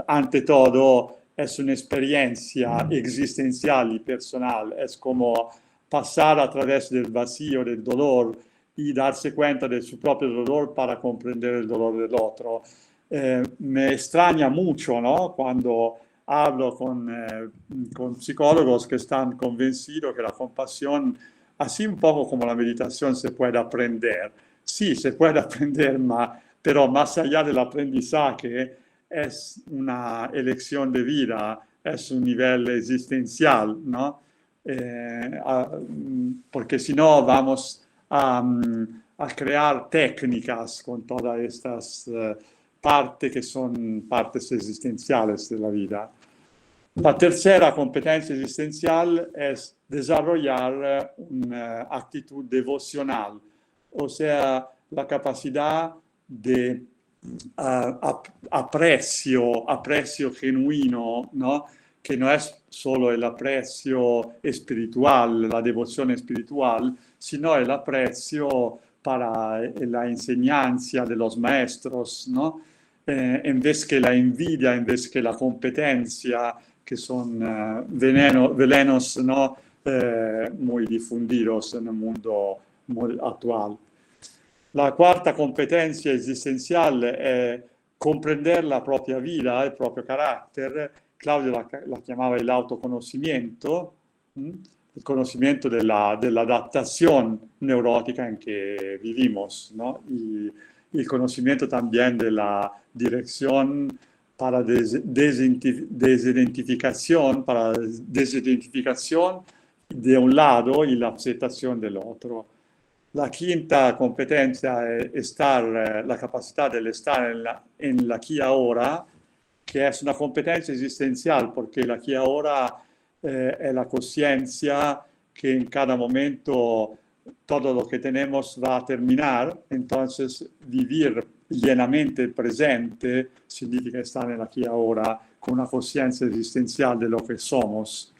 ante todo, es una experiencia existencial y personal, es como pasar a través del vacío, del dolor y darse cuenta de su propio dolor para comprender el dolor del otro. Me extraña mucho, ¿no? Cuando hablo con psicólogos que están convencidos que la compasión, así un poco como la meditación, se puede aprender. Sí, se puede aprender, pero más allá del aprendizaje, es una elección de vida, es un nivel existencial, ¿no? Porque si no vamos a crear técnicas con todas estas partes que son partes existenciales de la vida. La tercera competencia existencial es desarrollar una actitud devocional, o sea, la capacidad de aprecio genuino, ¿no? Que no es solo el aprecio espiritual, la devoción espiritual, sino el aprecio para la enseñanza de los maestros, ¿no? En vez que la envidia, en vez que la competencia, que son venenos, ¿no? Muy difundidos en el mundo actual. La cuarta competencia existencial è comprendere la propria vita, il proprio carattere. Claudio la chiamava el autoconocimiento, el conocimiento de la adaptación neurótica en que vivimos, ¿no? Y el conocimiento también de la dirección para desidentificación de un lado y la aceptación del otro. La quinta competencia es la capacidad de estar en la aquí ahora, que es una competencia existencial, porque la aquí ahora es la conciencia que en cada momento todo lo que tenemos va a terminar, entonces vivir llenamente el presente significa estar en la aquí ahora con una conciencia existencial de lo que somos.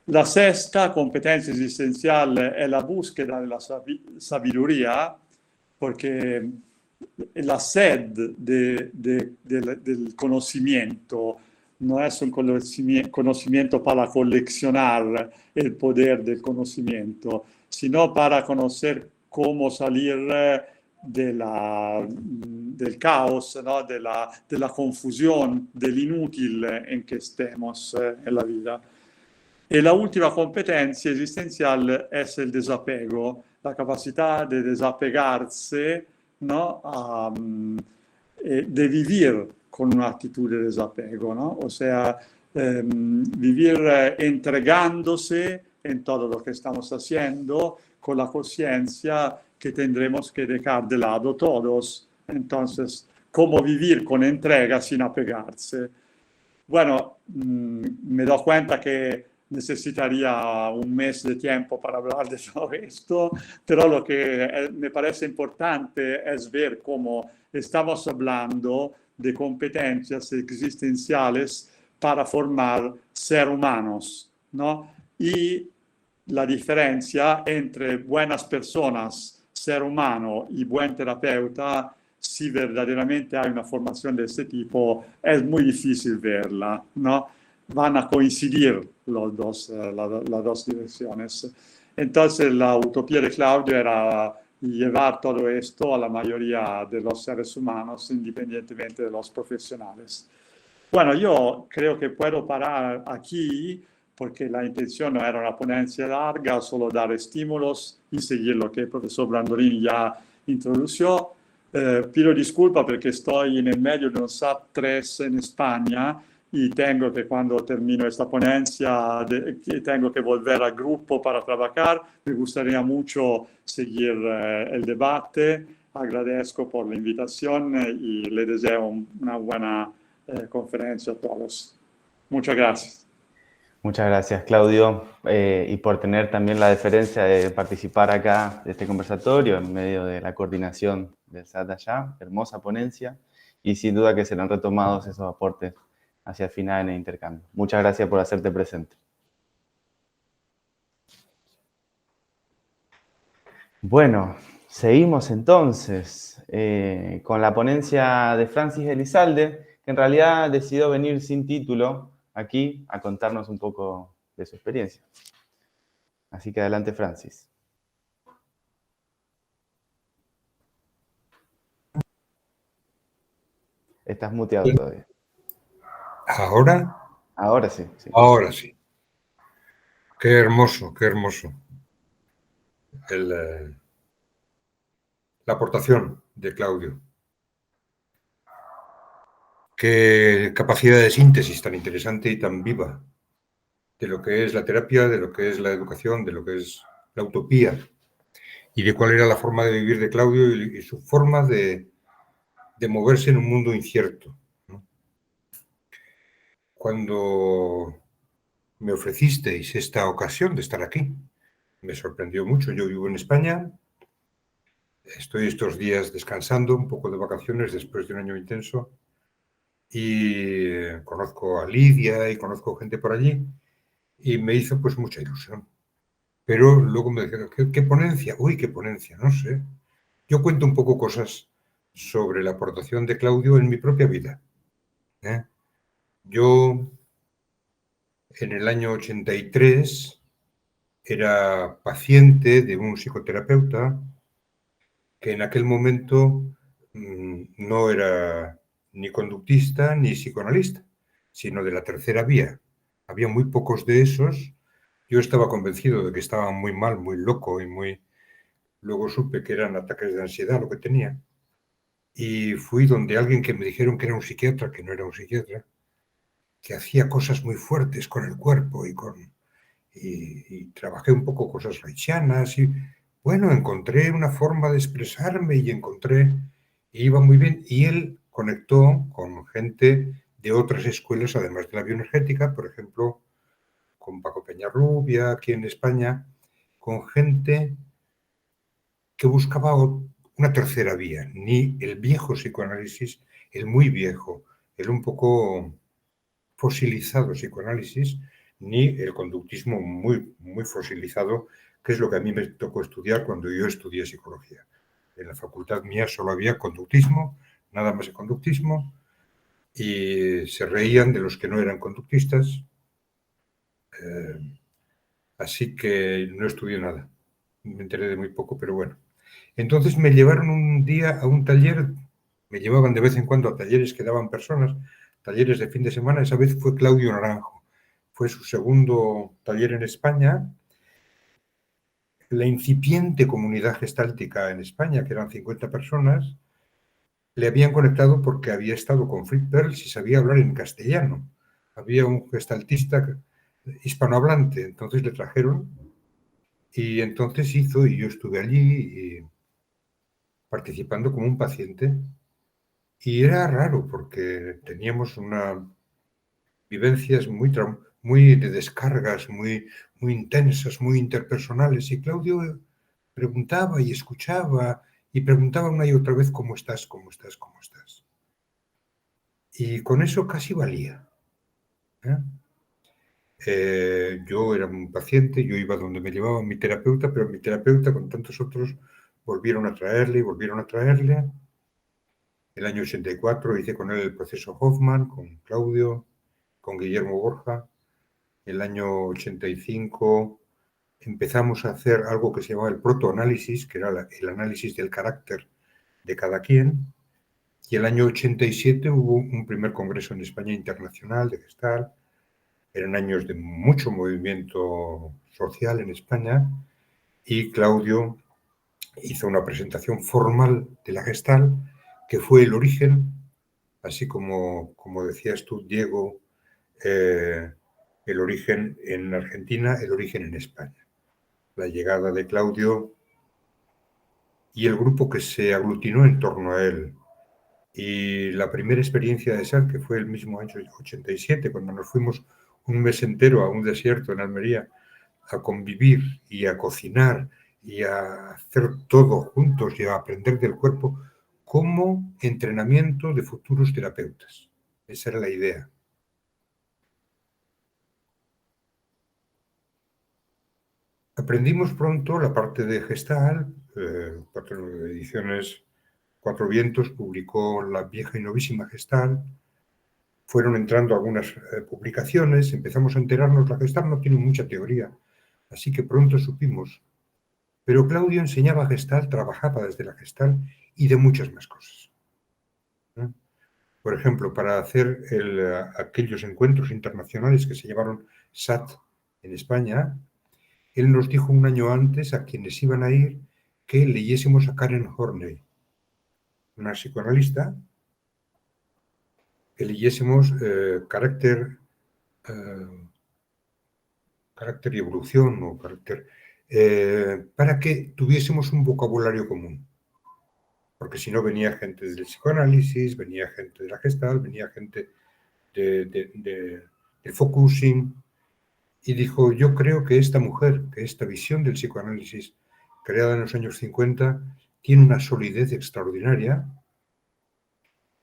La sexta competencia existencial es la búsqueda de la sabiduría, porque la sed del conocimiento no es un conocimiento para coleccionar el poder del conocimiento, sino para conocer cómo salir del caos, ¿no? de la confusión, del inútil en que estemos en la vida. Y la última competencia existencial es el desapego, la capacidad de desapegarse, ¿no? De vivir con una actitud de desapego, ¿no? O sea, vivir entregándose en todo lo que estamos haciendo, con la conciencia que tendremos que dejar de lado todos. Entonces, ¿cómo vivir con entrega sin apegarse? Bueno, me doy cuenta que necesitaría un mes de tiempo para hablar de todo esto, pero lo que me parece importante es ver cómo estamos hablando de competencias existenciales para formar seres humanos, ¿no? Y la diferencia entre buenas personas, ser humano y buen terapeuta, si verdaderamente hay una formación de este tipo, es muy difícil verla, ¿no? Van a coincidir las dos direcciones. Entonces la utopía de Claudio era llevar todo esto a la mayoría de los seres humanos, independientemente de los profesionales. Bueno, yo creo que puedo parar aquí, porque la intención no era una ponencia larga, solo dar estímulos y seguir lo que el profesor Brandolini ya introdujo. Pido disculpas porque estoy en el medio de un SAP 3 en España y tengo que, cuando termino esta ponencia, tengo que volver al grupo para trabajar. Me gustaría mucho seguir el debate. Agradezco por la invitación y le deseo una buena conferencia a todos. Muchas gracias. Muchas gracias, Claudio, y por tener también la deferencia de participar acá de este conversatorio en medio de la coordinación del SAT allá. Hermosa ponencia, y sin duda que serán retomados esos aportes hacia el final en el intercambio. Muchas gracias por hacerte presente. Bueno, seguimos entonces con la ponencia de Francis Elizalde, que en realidad decidió venir sin título aquí a contarnos un poco de su experiencia. Así que adelante, Francis. Estás muteado todavía. ¿Ahora? Ahora sí, sí. Ahora sí. Qué hermoso, qué hermoso. La aportación de Claudio. Qué capacidad de síntesis tan interesante y tan viva de lo que es la terapia, de lo que es la educación, de lo que es la utopía y de cuál era la forma de vivir de Claudio y su forma de moverse en un mundo incierto, ¿no? Cuando me ofrecisteis esta ocasión de estar aquí, me sorprendió mucho. Yo vivo en España, estoy estos días descansando, un poco de vacaciones después de un año intenso, y conozco a Lidia y conozco gente por allí, y me hizo pues mucha ilusión. Pero luego me dijeron, ¿qué ponencia? Uy, qué ponencia, no sé. Yo cuento un poco cosas sobre la aportación de Claudio en mi propia vida, ¿eh? Yo, en el año 83, era paciente de un psicoterapeuta que en aquel momento no era ni conductista ni psicoanalista, sino de la tercera vía. Había muy pocos de esos. Yo estaba convencido de que estaba muy mal, muy loco y muy... Luego supe que eran ataques de ansiedad lo que tenía. Y fui donde alguien que me dijeron que era un psiquiatra, que no era un psiquiatra, que hacía cosas muy fuertes con el cuerpo y trabajé un poco cosas reichianas y bueno, encontré una forma de expresarme y iba muy bien. Y él conectó con gente de otras escuelas, además de la bioenergética, por ejemplo, con Paco Peñarrubia, aquí en España, con gente que buscaba una tercera vía, ni el viejo psicoanálisis, el muy viejo, el un poco fosilizado psicoanálisis, ni el conductismo muy, muy fosilizado, que es lo que a mí me tocó estudiar cuando yo estudié psicología. En la facultad mía solo había conductismo, nada más de conductismo, y se reían de los que no eran conductistas, así que no estudié nada. Me enteré de muy poco, pero bueno. Entonces me llevaron un día a un taller, me llevaban de vez en cuando a talleres que daban personas, talleres de fin de semana. Esa vez fue Claudio Naranjo, fue su segundo taller en España. La incipiente comunidad gestáltica en España, que eran 50 personas, le habían conectado porque había estado con Fritz Perls y sabía hablar en castellano. Había un gestaltista hispanohablante, entonces le trajeron y entonces hizo, y yo estuve allí participando como un paciente. Y era raro porque teníamos vivencias muy de descargas, muy intensas, muy interpersonales. Y Claudio preguntaba y escuchaba y preguntaba una y otra vez, ¿cómo estás? ¿Cómo estás? ¿Cómo estás? Y con eso casi valía, ¿eh? Yo era un paciente, yo iba donde me llevaba mi terapeuta, pero mi terapeuta con tantos otros volvieron a traerle y volvieron a traerle. El año 84 hice con él el proceso Hoffman, con Claudio, con Guillermo Borja. El año 85 empezamos a hacer algo que se llamaba el protoanálisis, que era el análisis del carácter de cada quien. Y el año 87 hubo un primer congreso en España internacional de Gestalt. Eran años de mucho movimiento social en España y Claudio hizo una presentación formal de la Gestalt, que fue el origen, así como decías tú, Diego, el origen en Argentina, el origen en España. La llegada de Claudio y el grupo que se aglutinó en torno a él. Y la primera experiencia de SAT, que fue el mismo año 87, cuando nos fuimos un mes entero a un desierto en Almería a convivir y a cocinar y a hacer todo juntos y a aprender del cuerpo como entrenamiento de futuros terapeutas. Esa era la idea. Aprendimos pronto la parte de Gestalt, 4 ediciones, 4 vientos, publicó La vieja y novísima Gestalt, fueron entrando algunas publicaciones, empezamos a enterarnos, la Gestalt no tiene mucha teoría, así que pronto supimos. Pero Claudio enseñaba Gestalt, trabajaba desde la Gestalt y de muchas más cosas. Por ejemplo, para hacer aquellos encuentros internacionales que se llamaron SAT en España, él nos dijo un año antes a quienes iban a ir que leyésemos a Karen Horney, una psicoanalista, que leyésemos carácter y evolución, o carácter, para que tuviésemos un vocabulario común. Porque si no venía gente del psicoanálisis, venía gente de la Gestalt, venía gente del focusing, y dijo, yo creo que esta mujer, que esta visión del psicoanálisis creada en los años 50, tiene una solidez extraordinaria,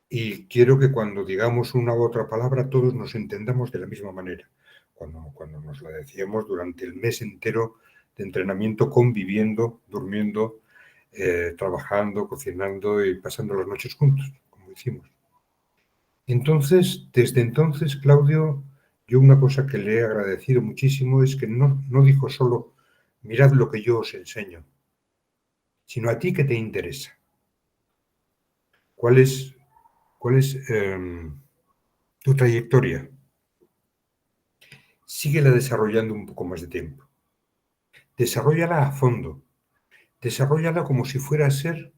y quiero que cuando digamos una u otra palabra todos nos entendamos de la misma manera. Cuando nos la decíamos durante el mes entero de entrenamiento, conviviendo, durmiendo, trabajando, cocinando y pasando las noches juntos, como hicimos. Entonces, desde entonces, Claudio, yo una cosa que le he agradecido muchísimo es que no dijo solo, mirad lo que yo os enseño, sino a ti que te interesa. ¿Cuál es tu trayectoria? Síguela desarrollando un poco más de tiempo. Desarróllala a fondo. Desarróllala como si fuera a ser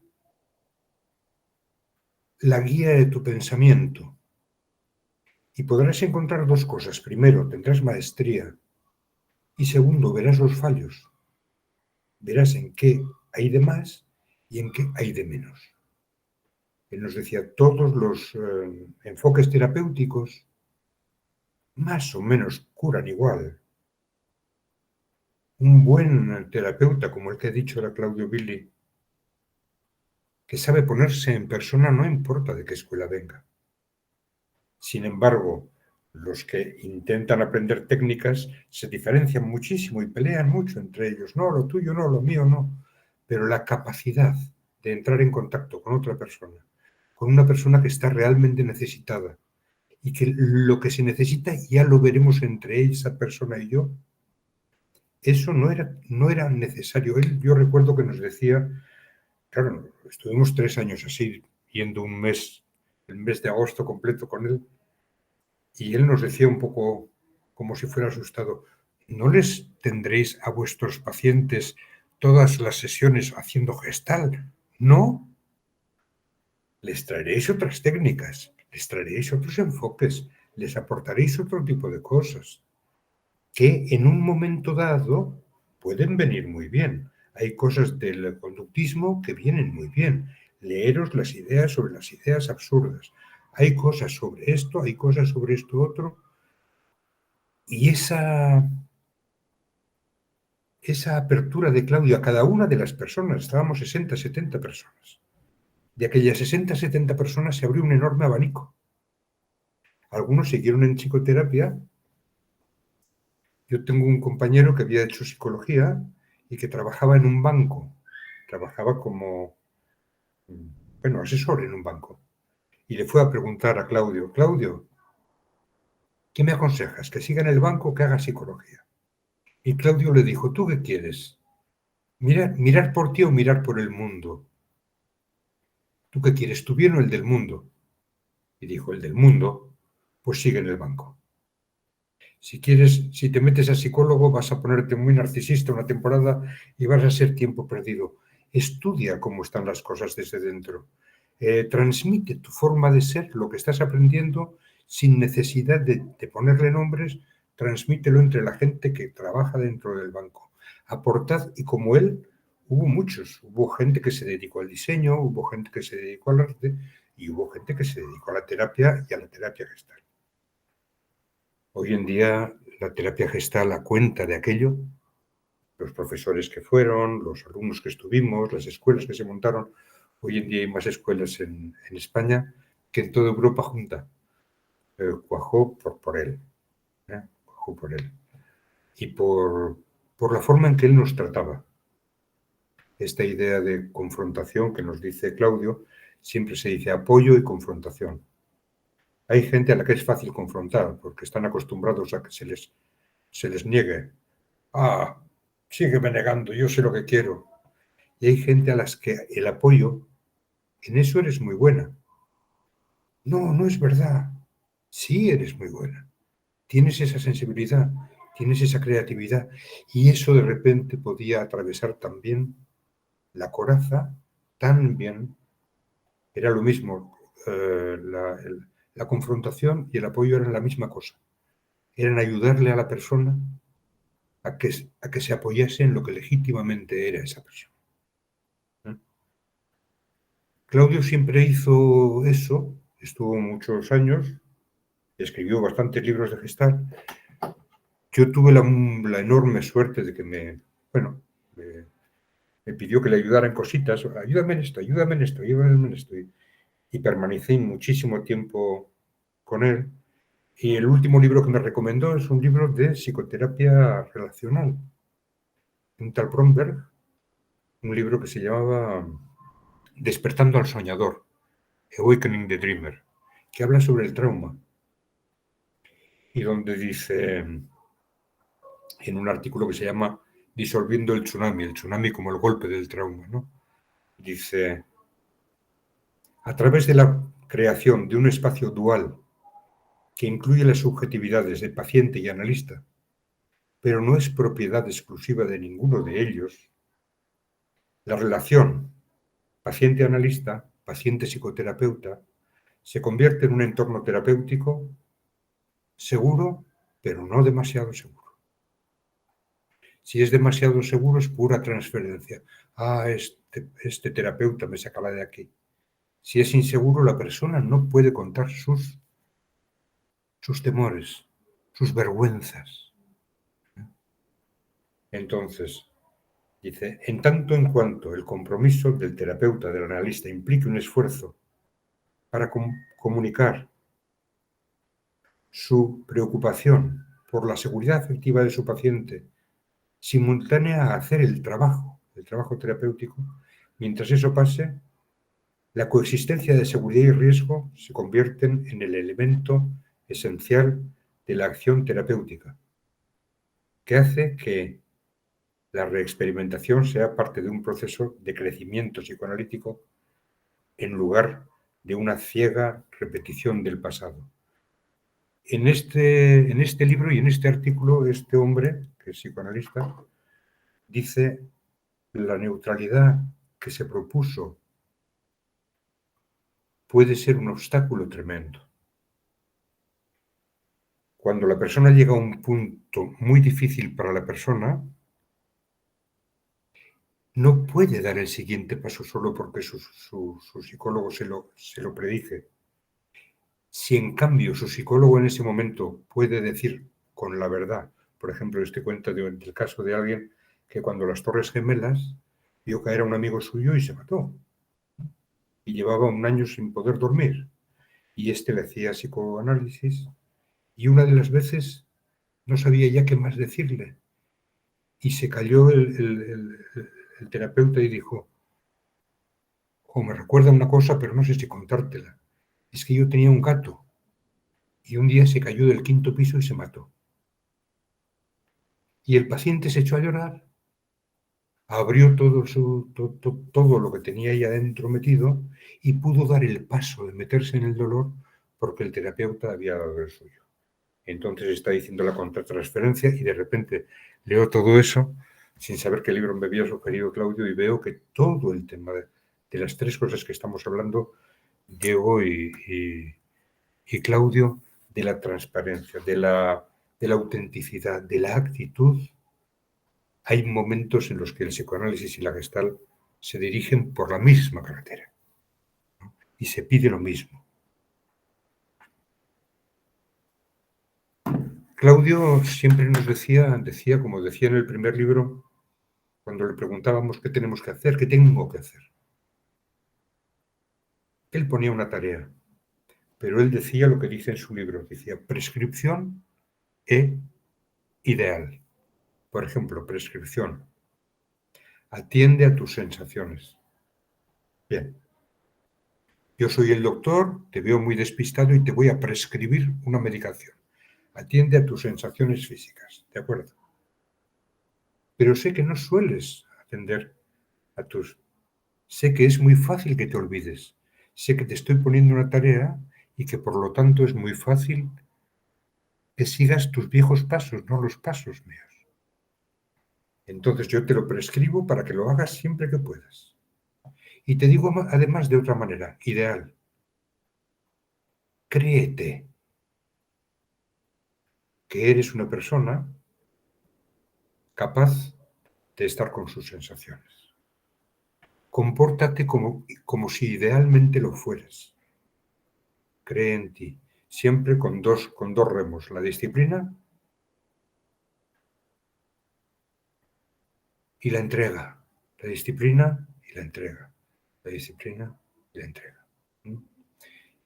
la guía de tu pensamiento. Y podrás encontrar 2 cosas. Primero, tendrás maestría. Y segundo, verás los fallos. Verás en qué hay de más y en qué hay de menos. Él nos decía, todos los enfoques terapéuticos más o menos curan igual. Un buen terapeuta, como el que ha dicho era Claudio Billi, que sabe ponerse en persona, no importa de qué escuela venga. Sin embargo, los que intentan aprender técnicas se diferencian muchísimo y pelean mucho entre ellos. No, lo tuyo no, lo mío no. Pero la capacidad de entrar en contacto con otra persona, con una persona que está realmente necesitada y que lo que se necesita ya lo veremos entre esa persona y yo, eso no era necesario. Yo recuerdo que nos decía, claro, estuvimos 3 años así, yendo el mes de agosto completo con él, y él nos decía un poco como si fuera asustado, ¿no les tendréis a vuestros pacientes todas las sesiones haciendo Gestalt? No. Les traeréis otras técnicas, les traeréis otros enfoques, les aportaréis otro tipo de cosas que en un momento dado pueden venir muy bien. Hay cosas del conductismo que vienen muy bien. Leeros las ideas sobre las ideas absurdas. Hay cosas sobre esto, hay cosas sobre esto otro. Y esa apertura de Claudio a cada una de las personas, estábamos 60, 70 personas. De aquellas 60, 70 personas se abrió un enorme abanico. Algunos siguieron en psicoterapia. Yo tengo un compañero que había hecho psicología y que trabajaba en un banco. Trabajaba como, asesor en un banco. Y le fue a preguntar a Claudio, Claudio, ¿qué me aconsejas? ¿Que siga en el banco o que haga psicología? Y Claudio le dijo, ¿tú qué quieres? ¿Mirar por ti o mirar por el mundo? ¿Tú qué quieres, tu bien o el del mundo? Y dijo, el del mundo, pues sigue en el banco. Si te metes a psicólogo, vas a ponerte muy narcisista una temporada y vas a ser tiempo perdido. Estudia cómo están las cosas desde dentro. Transmite tu forma de ser, lo que estás aprendiendo, sin necesidad de ponerle nombres, transmítelo entre la gente que trabaja dentro del banco. Aportad, y como él, hubo muchos. Hubo gente que se dedicó al diseño, hubo gente que se dedicó al arte y hubo gente que se dedicó a la terapia y a la terapia gestal. Hoy en día la terapia gestal a cuenta de aquello, los profesores que fueron, los alumnos que estuvimos, las escuelas que se montaron. Hoy en día hay más escuelas en España que en toda Europa junta. Cuajó por él. Cuajó por él. Y por la forma en que él nos trataba. Esta idea de confrontación que nos dice Claudio, siempre se dice apoyo y confrontación. Hay gente a la que es fácil confrontar porque están acostumbrados a que se les niegue. Ah, sígueme negando, yo sé lo que quiero. Y hay gente a las que el apoyo, en eso eres muy buena. No, no es verdad. Sí eres muy buena. Tienes esa sensibilidad, tienes esa creatividad. Y eso de repente podía atravesar también la coraza tan bien. Era lo mismo. La confrontación y el apoyo eran la misma cosa. Eran ayudarle a la persona a que se apoyase en lo que legítimamente era esa persona. Claudio siempre hizo eso, estuvo muchos años, escribió bastantes libros de Gestalt. Yo tuve la enorme suerte de que me pidió que le ayudara en cositas, ayúdame en esto, ayúdame en esto, ayúdame en esto. Y permanecí muchísimo tiempo con él. Y el último libro que me recomendó es un libro de psicoterapia relacional, un tal Bromberg, un libro que se llamaba Despertando al soñador, Awakening the Dreamer, que habla sobre el trauma. Y donde dice, en un artículo que se llama Disolviendo el tsunami como el golpe del trauma, ¿no? Dice, a través de la creación de un espacio dual que incluye las subjetividades de paciente y analista, pero no es propiedad exclusiva de ninguno de ellos, la relación paciente-analista, paciente-psicoterapeuta, se convierte en un entorno terapéutico seguro, pero no demasiado seguro. Si es demasiado seguro, es pura transferencia. Ah, este terapeuta me sacaba de aquí. Si es inseguro, la persona no puede contar sus temores, sus vergüenzas. Entonces, dice, en tanto en cuanto el compromiso del terapeuta, del analista, implique un esfuerzo para comunicar su preocupación por la seguridad afectiva de su paciente, simultánea a hacer el trabajo terapéutico, mientras eso pase, la coexistencia de seguridad y riesgo se convierten en el elemento esencial de la acción terapéutica, que hace que la reexperimentación sea parte de un proceso de crecimiento psicoanalítico en lugar de una ciega repetición del pasado. En este libro y en este artículo, este hombre, que es psicoanalista, dice la neutralidad que se propuso puede ser un obstáculo tremendo. Cuando la persona llega a un punto muy difícil para la persona, no puede dar el siguiente paso solo porque su psicólogo se lo predice. Si en cambio su psicólogo en ese momento puede decir con la verdad, por ejemplo, este cuenta del caso de alguien que cuando las Torres Gemelas vio caer a un amigo suyo y se mató. Y llevaba un año sin poder dormir. Y este le hacía psicoanálisis y una de las veces no sabía ya qué más decirle. Y se calló el terapeuta y dijo, me recuerda una cosa, pero no sé si contártela. Es que yo tenía un gato y un día se cayó del 5º piso y se mató. Y el paciente se echó a llorar, abrió todo lo que tenía ahí adentro metido y pudo dar el paso de meterse en el dolor porque el terapeuta había dado el suyo. Entonces está diciendo la contratransferencia y de repente leo todo eso sin saber qué libro me había sugerido Claudio y veo que todo el tema de las 3 cosas que estamos hablando, Diego y Claudio, de la transparencia, de la autenticidad, de la actitud, hay momentos en los que el psicoanálisis y la Gestalt se dirigen por la misma carretera, ¿no? Y se pide lo mismo. Claudio siempre nos decía, como decía en el primer libro, cuando le preguntábamos qué tenemos que hacer, qué tengo que hacer. Él ponía una tarea, pero él decía lo que dice en su libro, decía prescripción e ideal. Por ejemplo, prescripción. Atiende a tus sensaciones. Bien. Yo soy el doctor, te veo muy despistado y te voy a prescribir una medicación. Atiende a tus sensaciones físicas, ¿de acuerdo? Pero sé que no sueles atender a tus... Sé que es muy fácil que te olvides. Sé que te estoy poniendo una tarea y que por lo tanto es muy fácil que sigas tus viejos pasos, no los pasos míos. Entonces yo te lo prescribo para que lo hagas siempre que puedas. Y te digo además de otra manera, ideal. Créete que eres una persona capaz de estar con sus sensaciones. Compórtate como si idealmente lo fueras. Cree en ti, siempre con dos remos, la disciplina y la entrega. La disciplina y la entrega. La disciplina y la entrega.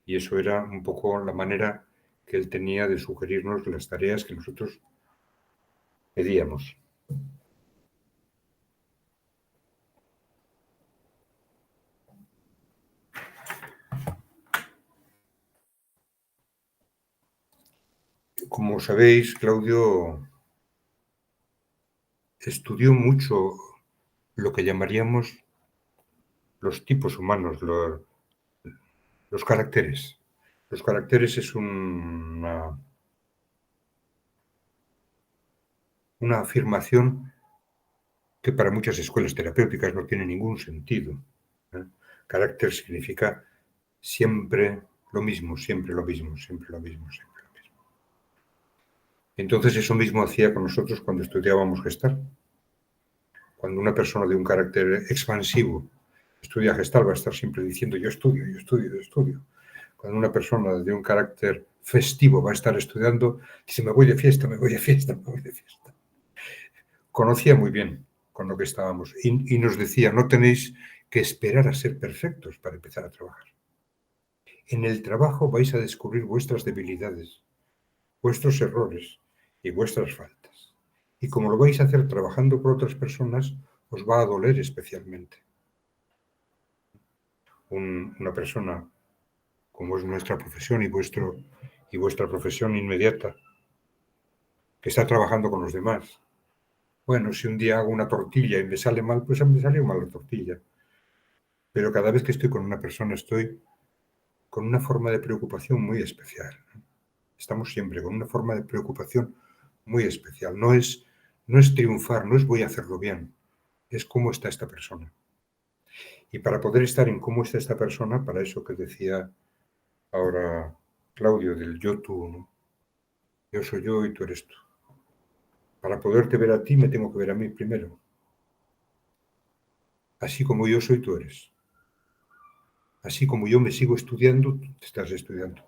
Y eso era un poco la manera que él tenía de sugerirnos las tareas que nosotros pedíamos. Como sabéis, Claudio estudió mucho lo que llamaríamos los tipos humanos, los caracteres. Los caracteres es una afirmación que para muchas escuelas terapéuticas no tiene ningún sentido. Carácter significa siempre lo mismo, siempre lo mismo, siempre lo mismo, siempre lo mismo. Entonces eso mismo hacía con nosotros cuando estudiábamos Gestalt. Cuando una persona de un carácter expansivo estudia Gestalt va a estar siempre diciendo yo estudio, yo estudio, yo estudio. Cuando una persona de un carácter festivo va a estar estudiando, dice me voy de fiesta, me voy de fiesta, me voy de fiesta. Conocía muy bien con lo que estábamos y nos decía, no tenéis que esperar a ser perfectos para empezar a trabajar. En el trabajo vais a descubrir vuestras debilidades, vuestros errores y vuestras faltas. Y como lo vais a hacer trabajando por otras personas, os va a doler especialmente. Una persona como es nuestra profesión y vuestra profesión inmediata, que está trabajando con los demás. Bueno, si un día hago una tortilla y me sale mal, pues me salió mal la tortilla. Pero cada vez que estoy con una persona estoy con una forma de preocupación muy especial. Estamos siempre con una forma de preocupación muy especial. No es triunfar, no es voy a hacerlo bien, es cómo está esta persona. Y para poder estar en cómo está esta persona, para eso que decía ahora Claudio del yo-tú, ¿no? Yo soy yo y tú eres tú. Para poderte ver a ti me tengo que ver a mí primero. Así como yo soy, tú eres. Así como yo me sigo estudiando, tú te estás estudiando.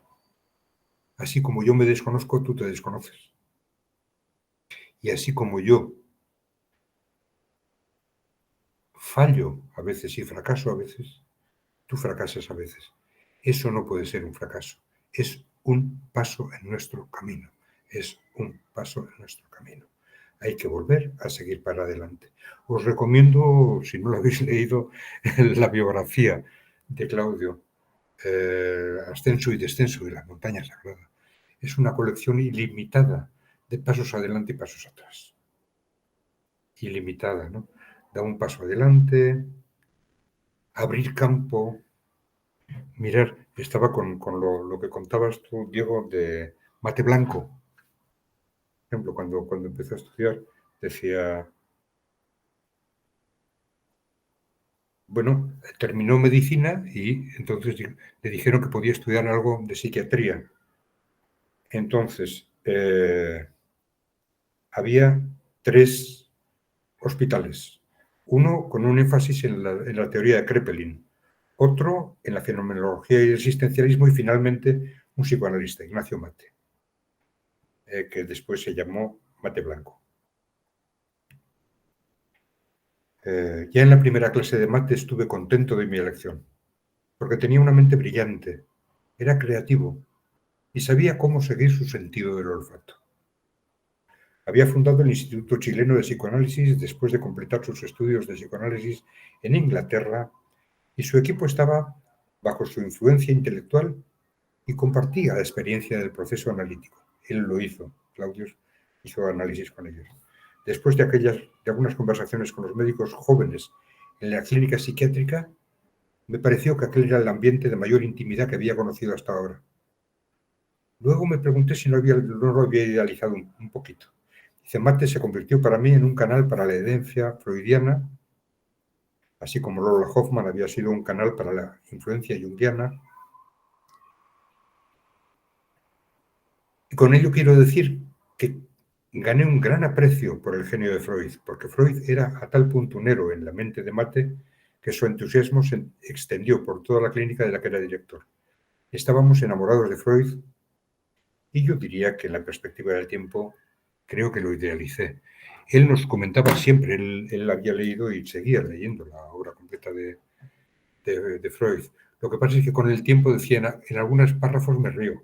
Así como yo me desconozco, tú te desconoces. Y así como yo fallo a veces y fracaso a veces, tú fracasas a veces. Eso no puede ser un fracaso. Es un paso en nuestro camino. Es un paso en nuestro camino. Hay que volver a seguir para adelante. Os recomiendo, si no lo habéis leído, la biografía de Claudio, Ascenso y Descenso de la Montaña Sagrada. Es una colección ilimitada de pasos adelante y pasos atrás. Ilimitada, ¿no? Da un paso adelante, abrir campo, mirar. Estaba con lo que contabas tú, Diego, de Mate Blanco. Por ejemplo, cuando empezó a estudiar, decía, bueno, terminó medicina y entonces le dijeron que podía estudiar algo de psiquiatría. Entonces, había 3 hospitales. Uno con un énfasis en la teoría de Kraepelin, otro en la fenomenología y el existencialismo y finalmente un psicoanalista, Ignacio Mate. que después se llamó mate blanco. Ya en la primera clase de mate estuve contento de mi elección, porque tenía una mente brillante, era creativo y sabía cómo seguir su sentido del olfato. Había fundado el Instituto Chileno de Psicoanálisis después de completar sus estudios de psicoanálisis en Inglaterra y su equipo estaba bajo su influencia intelectual y compartía la experiencia del proceso analítico. Él lo hizo, Claudio hizo análisis con ellos. Después de algunas conversaciones con los médicos jóvenes en la clínica psiquiátrica, me pareció que aquel era el ambiente de mayor intimidad que había conocido hasta ahora. Luego me pregunté si no lo había idealizado un poquito. Dice, mate se convirtió para mí en un canal para la herencia freudiana, así como Lola Hoffman había sido un canal para la influencia junguiana. Y con ello quiero decir que gané un gran aprecio por el genio de Freud, porque Freud era a tal punto un héroe en la mente de mate que su entusiasmo se extendió por toda la clínica de la que era director. Estábamos enamorados de Freud y yo diría que en la perspectiva del tiempo creo que lo idealicé. Él nos comentaba siempre, él había leído y seguía leyendo la obra completa de Freud. Lo que pasa es que con el tiempo decía, en algunos párrafos me río.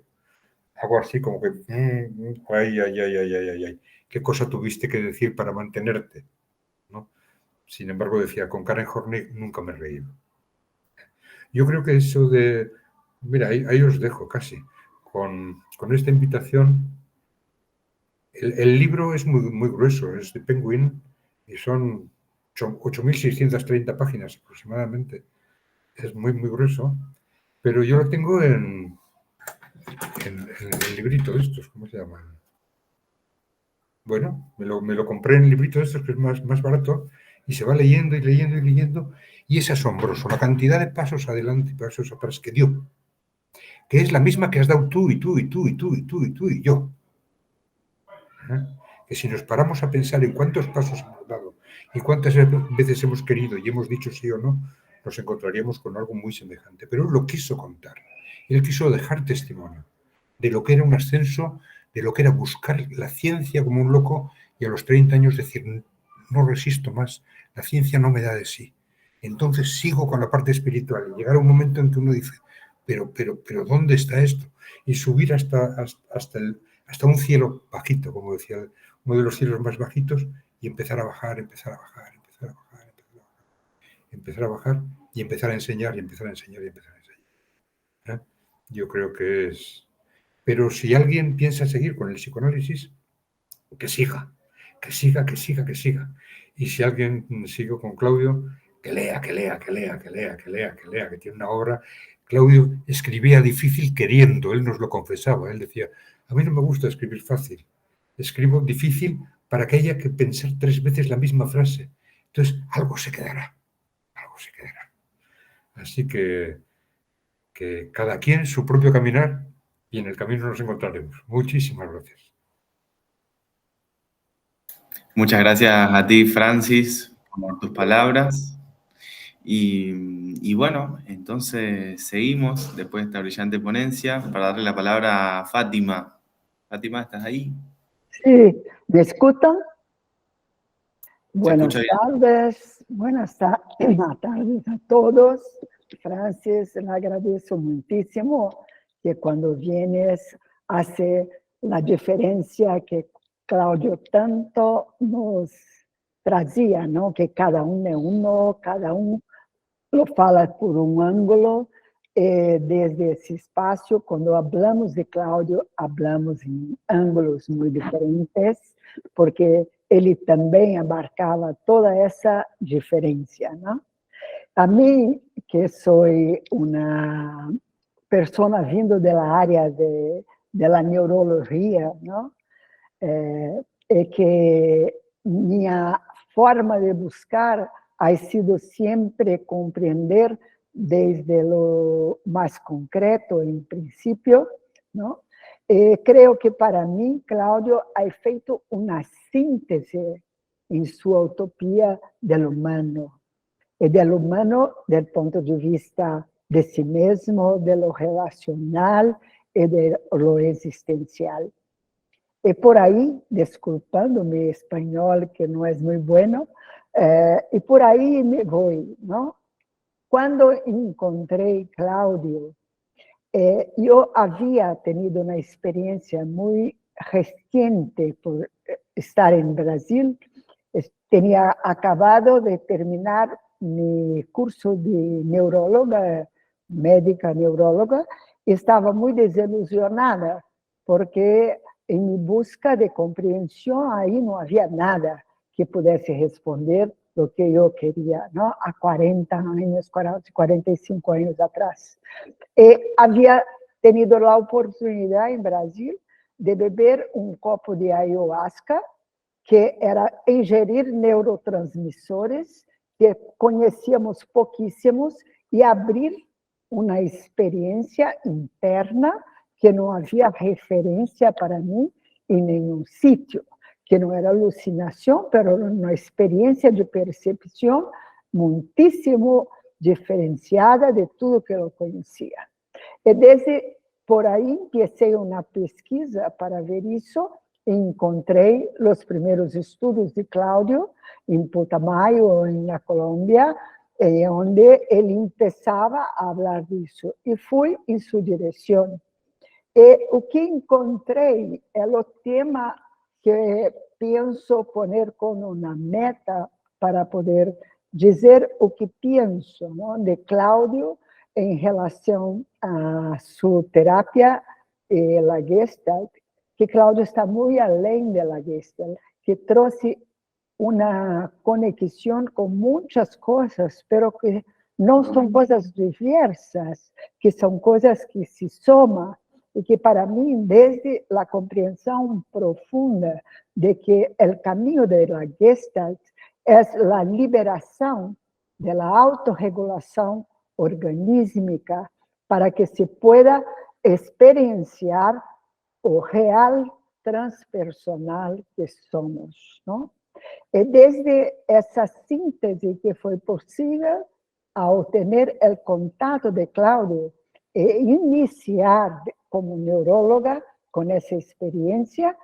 Algo así como que, ay, ¿qué cosa tuviste que decir para mantenerte? ¿No? Sin embargo, decía, con Karen Horney nunca me he reído. Yo creo que eso de, mira, ahí os dejo casi, con esta invitación. El libro es muy grueso, es de Penguin y son 8.630 páginas aproximadamente. Es muy grueso, pero yo lo tengo en el librito de estos, ¿cómo se llaman? Bueno, me lo compré en el librito de estos, que es más barato, y se va leyendo y leyendo y leyendo, y es asombroso la cantidad de pasos adelante y pasos atrás que dio, que es la misma que has dado tú y tú y tú y tú y tú y tú y yo. Que si nos paramos a pensar en cuántos pasos hemos dado y cuántas veces hemos querido y hemos dicho sí o no, nos encontraríamos con algo muy semejante. Pero él lo quiso contar. Él quiso dejar testimonio de lo que era un ascenso, de lo que era buscar la ciencia como un loco y a los 30 años decir, no resisto más, la ciencia no me da de sí. Entonces sigo con la parte espiritual y llegar a un momento en que uno dice, pero ¿dónde está esto? Y subir hasta un cielo bajito, como decía, uno de los cielos más bajitos, y empezar a bajar, empezar a bajar, empezar a bajar, empezar a bajar, y empezar a enseñar, y empezar a enseñar, y empezar a enseñar. Yo creo que es... Pero si alguien piensa seguir con el psicoanálisis, que siga. Y si alguien sigue con Claudio, que lea, que tiene una obra. Claudio escribía difícil queriendo, él nos lo confesaba, él decía, a mí no me gusta escribir fácil, escribo difícil para que haya que pensar 3 veces la misma frase. Entonces, algo se quedará. Así que cada quien su propio caminar y en el camino nos encontraremos. Muchísimas gracias. Muchas gracias a ti, Francis, por tus palabras. Y bueno, entonces seguimos después de esta brillante ponencia para darle la palabra a Fátima. Fátima, ¿estás ahí? Sí, ¿me escuchan? Buenas escucha bien. tardes, buenas tardes a todos. Francis, le agradezco muchísimo que cuando vienes hace la diferencia que Claudio tanto nos trazía, ¿no? Que cada uno es uno, cada uno lo fala por un ángulo. Desde ese espacio, cuando hablamos de Claudio, hablamos en ángulos muy diferentes, porque ele também abarcava toda essa diferença, ¿no? A mim, que sou uma pessoa vindo da área da neurologia, ¿no? É que minha forma de buscar ha sido sempre compreender desde lo más concreto, en principio, ¿no? Creo que para mí, Claudio ha feito una síntesis en su utopía del humano, y del humano del punto de vista de sí mismo, de lo relacional y de lo existencial. Y por ahí, disculpando mi español que no es muy bueno, y por ahí me voy, ¿no? Cuando encontré a Claudio, yo había tenido una experiencia muy reciente por estar en Brasil. Tenía acabado de terminar mi curso de neuróloga, médica neuróloga, y estaba muy desilusionada porque en mi busca de comprensión ahí no había nada que pudesse responder lo que yo quería, ¿no? A 40 años, 45 años atrás. Había tenido la oportunidad en Brasil de beber un copo de ayahuasca, que era ingerir neurotransmissores que conhecíamos pouquíssimos e abrir uma experiência interna que não havia referência para mim em nenhum sítio, que não era alucinação, mas uma experiência de percepção muitíssimo diferenciada de tudo que eu conhecia. E desde por aí comecei uma pesquisa para ver isso. Encontrei os primeiros estudos de Cláudio em Putumayo, na Colômbia, onde ele começava a falar disso, e fui em sua direção. E o que encontrei é o tema que penso poner como uma meta para poder dizer o que penso, não, de Cláudio em relação a sua terapia e a Gestalt, que Cláudio está muito além da Gestalt, que trouxe uma conexão com muitas coisas, mas que não são coisas diversas, que são coisas que se somam, e que para mim, desde a compreensão profunda de que o caminho da Gestalt é a liberação da autorregulação organísmica para que se pueda experienciar o real transpersonal que somos, ¿no? E desde essa síntese que foi possível, ao ter o contato de Cláudio e iniciar como neuróloga com essa experiência,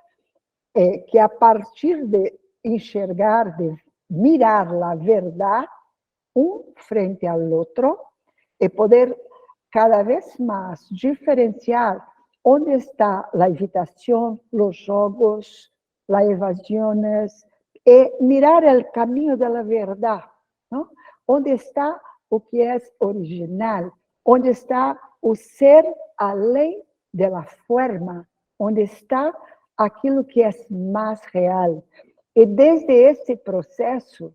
que a partir de enxergar, de mirar a verdade, frente ao outro, e poder cada vez mais diferenciar onde está a evitação, os jogos, as evasões, e mirar o caminho da verdade, não? Onde está o que é original, onde está o ser além da forma, onde está aquilo que é mais real. E desde esse processo,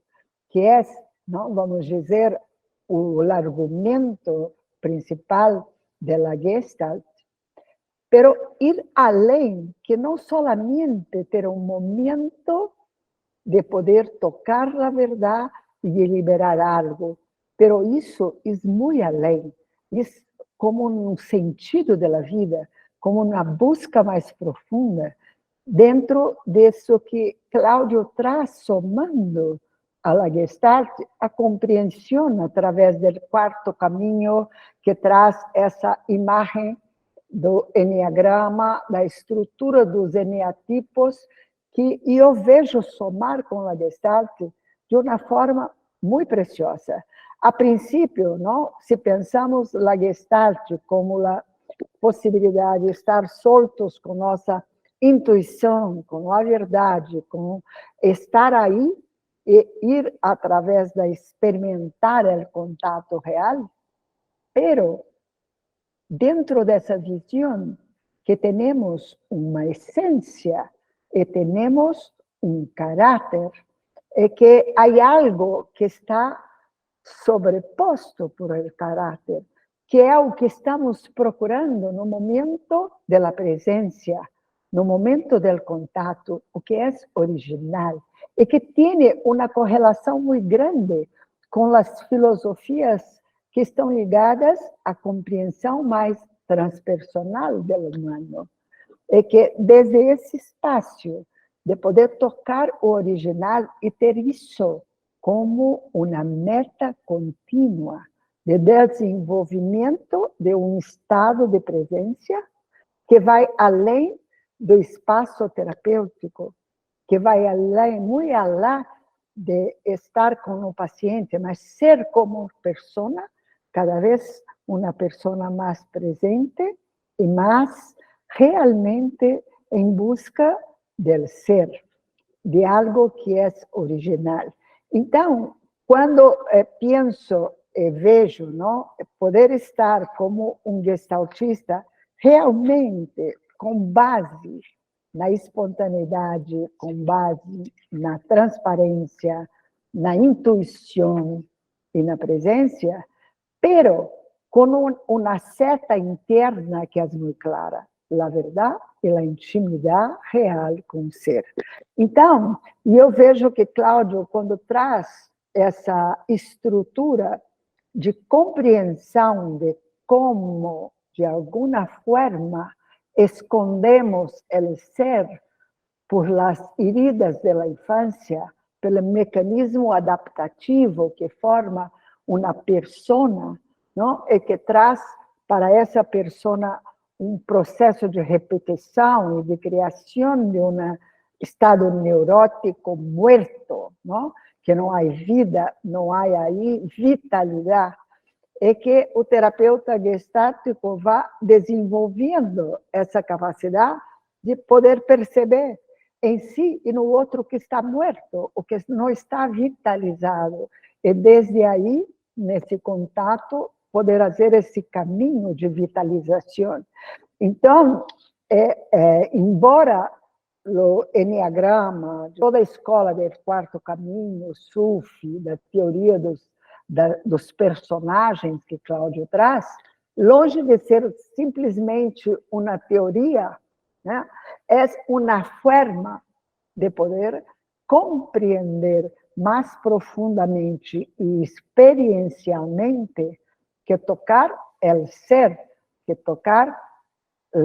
que é, não, vamos dizer, o argumento principal da Gestalt, pero ir além, que não solamente ter um momento de poder tocar a verdade e de liberar algo, pero isso é muito além, é como um sentido da vida, como uma busca mais profunda, dentro disso que Cláudio traz, somando a la Gestalt, a compreensão através do quarto caminho, que traz essa imagem do Enneagrama, da estrutura dos eneatipos, que eu vejo somar com a Gestalt de uma forma muito preciosa. A princípio, não, se pensamos a Gestalt como a possibilidade de estar soltos com nossa intuição, com a verdade, com estar aí e ir através da experimentar o contato real, pero dentro dessa visão que temos uma essência e temos um caráter, é que há algo que está sobreposto por el caráter, que é o que estamos procurando no momento da presença, no momento do contato, o que é original, e que tem uma correlação muito grande com as filosofias que estão ligadas à compreensão mais transpersonal do humano. É que desde esse espaço de poder tocar o original e ter isso como uma meta contínua de desenvolvimento de um estado de presença que vai além do espaço terapêutico, que vai além, muito além de estar com o paciente, mas ser como persona, cada vez uma persona mais presente e mais realmente em busca del ser, de algo que é original. Então, quando penso e vejo, não, poder estar como um gestaltista realmente com base na espontaneidade, com base na transparência, na intuição e na presença, pero com uma seta interna que é muito clara, a verdade e a intimidade real com o ser. Então, eu vejo que Cláudio, quando traz essa estrutura de compreensão de como, de alguma forma, escondemos o ser por las heridas da infância, pelo mecanismo adaptativo que forma uma persona, não? E que traz para essa persona um processo de repetição e de criação de um estado neurótico muerto, não? Que não há vida, não há aí vitalidade, é que o terapeuta gestáltico vai desenvolvendo essa capacidade de poder perceber em si e no outro que está morto, o que não está vitalizado. E desde aí, nesse contato, poder fazer esse caminho de vitalização. Então, embora o Enneagrama, toda a escola do quarto caminho, Sufi, da teoria dos personagens que Cláudio traz, longe de ser simplesmente uma teoria, né, é uma forma de poder compreender mais profundamente e experiencialmente que tocar o ser, que tocar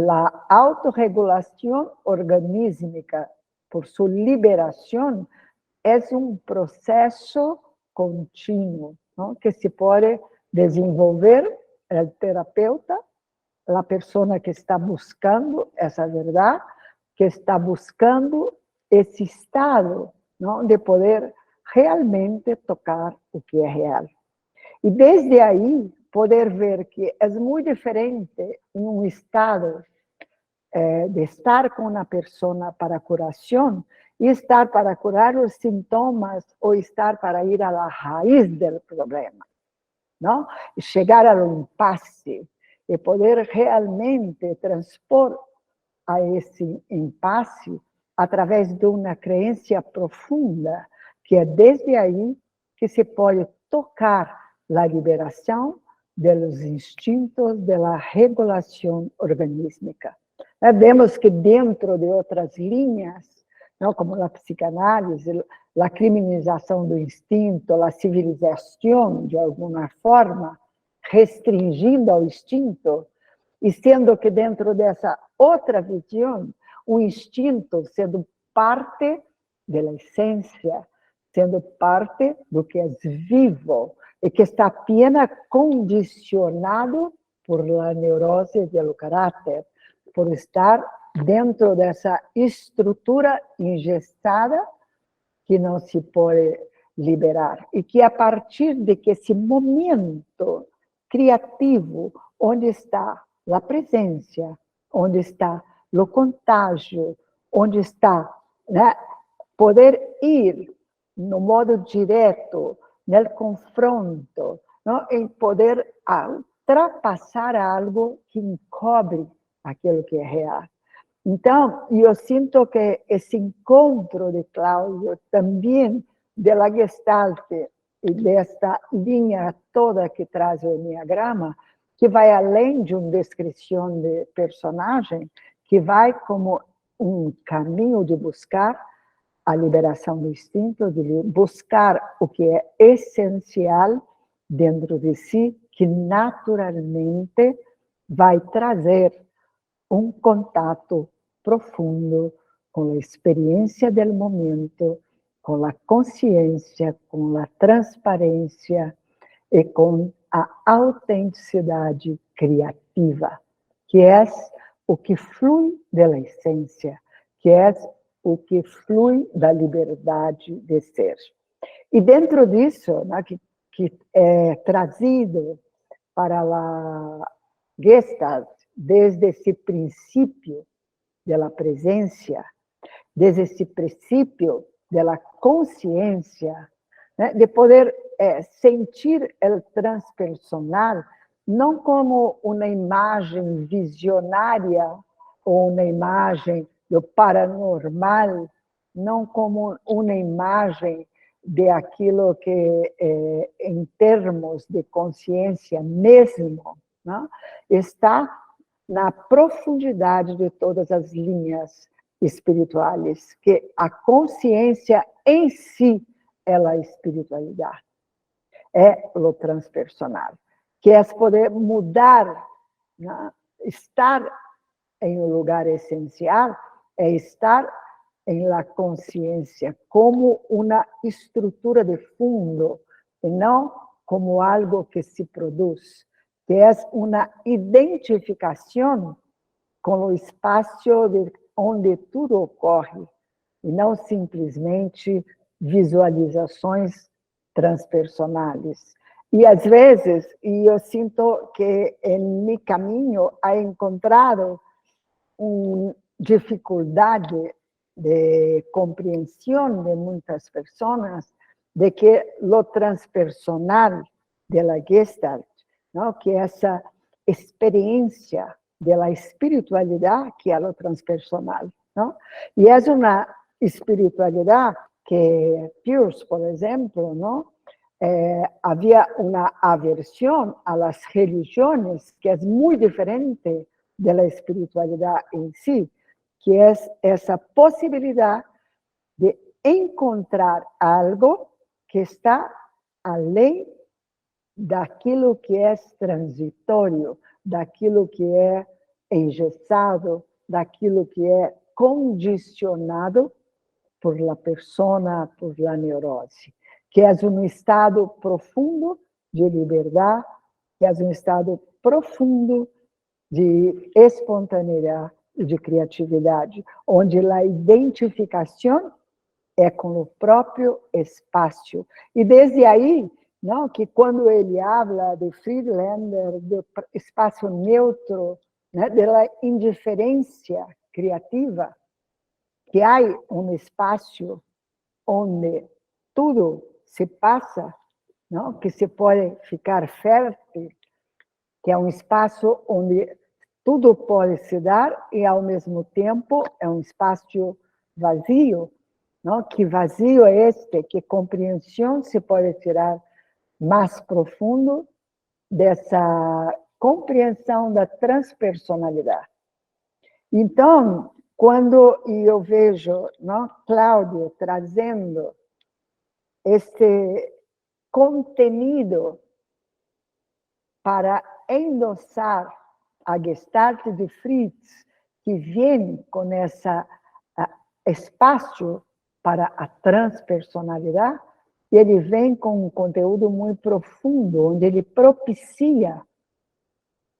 a autorregulação organísmica por sua liberação é um processo contínuo, não? Que se pode desenvolver o terapeuta, a pessoa que está buscando essa verdade, que está buscando esse estado, não? De poder realmente tocar o que é real. E desde aí, poder ver que é muito diferente em um estado de estar com uma pessoa para curação e estar para curar os sintomas ou estar para ir à raiz do problema, não? Chegar ao impasse e poder realmente transpor a esse impasse através de uma crença profunda, que é desde aí que se pode tocar a liberação dos instintos, da regulação organísmica. Vemos que dentro de outras linhas, não, como a psicanálise, a criminalização do instinto, a civilização, de alguma forma, restringindo ao instinto, e sendo que dentro dessa outra visão, o instinto sendo parte da essência, sendo parte do que é vivo, e que está apenas condicionado por la neurose do caráter, por estar dentro dessa estrutura ingestada que não se pode liberar. E que a partir de que esse momento criativo, onde está a presença, onde está o contágio, onde está, né, poder ir no modo direto, no confronto, não? Em poder ultrapassar algo que encobre aquilo que é real. Então, eu sinto que esse encontro de Cláudio, também da Gestalt e desta linha toda que traz o Enneagrama, que vai além de uma descrição de personagem, que vai como um caminho de buscar a liberação do instinto, de buscar o que é essencial dentro de si, que naturalmente vai trazer um contato profundo com a experiência do momento, com a consciência, com a transparência e com a autenticidade criativa, que é o que flui da essência, que é o que flui da liberdade de ser. E dentro disso, né, que é trazido para a Gestalt, desde esse princípio da presença, desde esse princípio da consciência, né, de poder sentir o transpersonal não como uma imagem visionária ou uma imagem do paranormal, não como uma imagem de aquilo que, em termos de consciência mesmo, né, está na profundidade de todas as linhas espirituais, que a consciência em si é a espiritualidade, é o transpersonal, que é poder mudar, né? Estar em um lugar essencial é estar em la consciência como uma estrutura de fundo e não como algo que se produz, que é uma identificação com o espaço onde tudo ocorre, e não simplesmente visualizações transpersonais. E às vezes, eu sinto que em meu caminho he encontrado uma dificuldade de compreensão de muitas pessoas de que o transpersonal de la Gestalt, ¿no? Que essa experiência da espiritualidade que é o transpersonal, ¿no? E é uma espiritualidade que Peirce, por exemplo, ¿no? Havia uma aversão às religiões que é muito diferente da espiritualidade em si, que é essa possibilidade de encontrar algo que está além daquilo que é transitório, daquilo que é engessado, daquilo que é condicionado por la persona, por la neurose, que é um estado profundo de liberdade, que é um estado profundo de espontaneidade e de criatividade, onde a identificação é com o próprio espaço. E desde aí, não, que quando ele fala de Friedlander, do espaço neutro, né, da indiferença criativa, que há um espaço onde tudo se passa, não, que se pode ficar fértil, que é um espaço onde tudo pode se dar e, ao mesmo tempo, é um espaço vazio, não? Que vazio é este, que compreensão se pode tirar mais profundo dessa compreensão da transpersonalidade. Então, quando eu vejo, não, Cláudio trazendo esse contenido para endossar a Gestalt de Fritz, que vem com esse espaço para a transpersonalidade, ele vem com um conteúdo muito profundo, onde ele propicia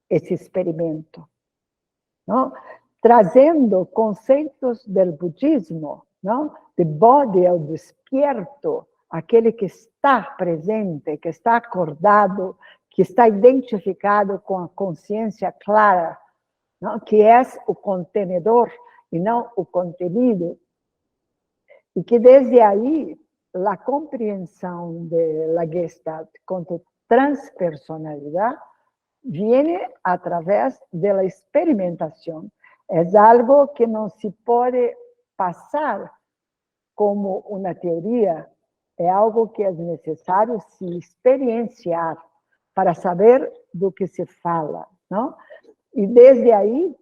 esse experimento, não? Trazendo conceitos do budismo, não? De Bodhi é o despierto, aquele que está presente, que está acordado, que está identificado com a consciência clara, não? Que é o contenedor e não o contenido. E que desde aí, a compreensão da Gestalt quanto transpersonalidade vem através da experimentação. É algo que não se pode passar como uma teoria, é algo que é necessário se experienciar para saber do que se fala, não? E desde aí,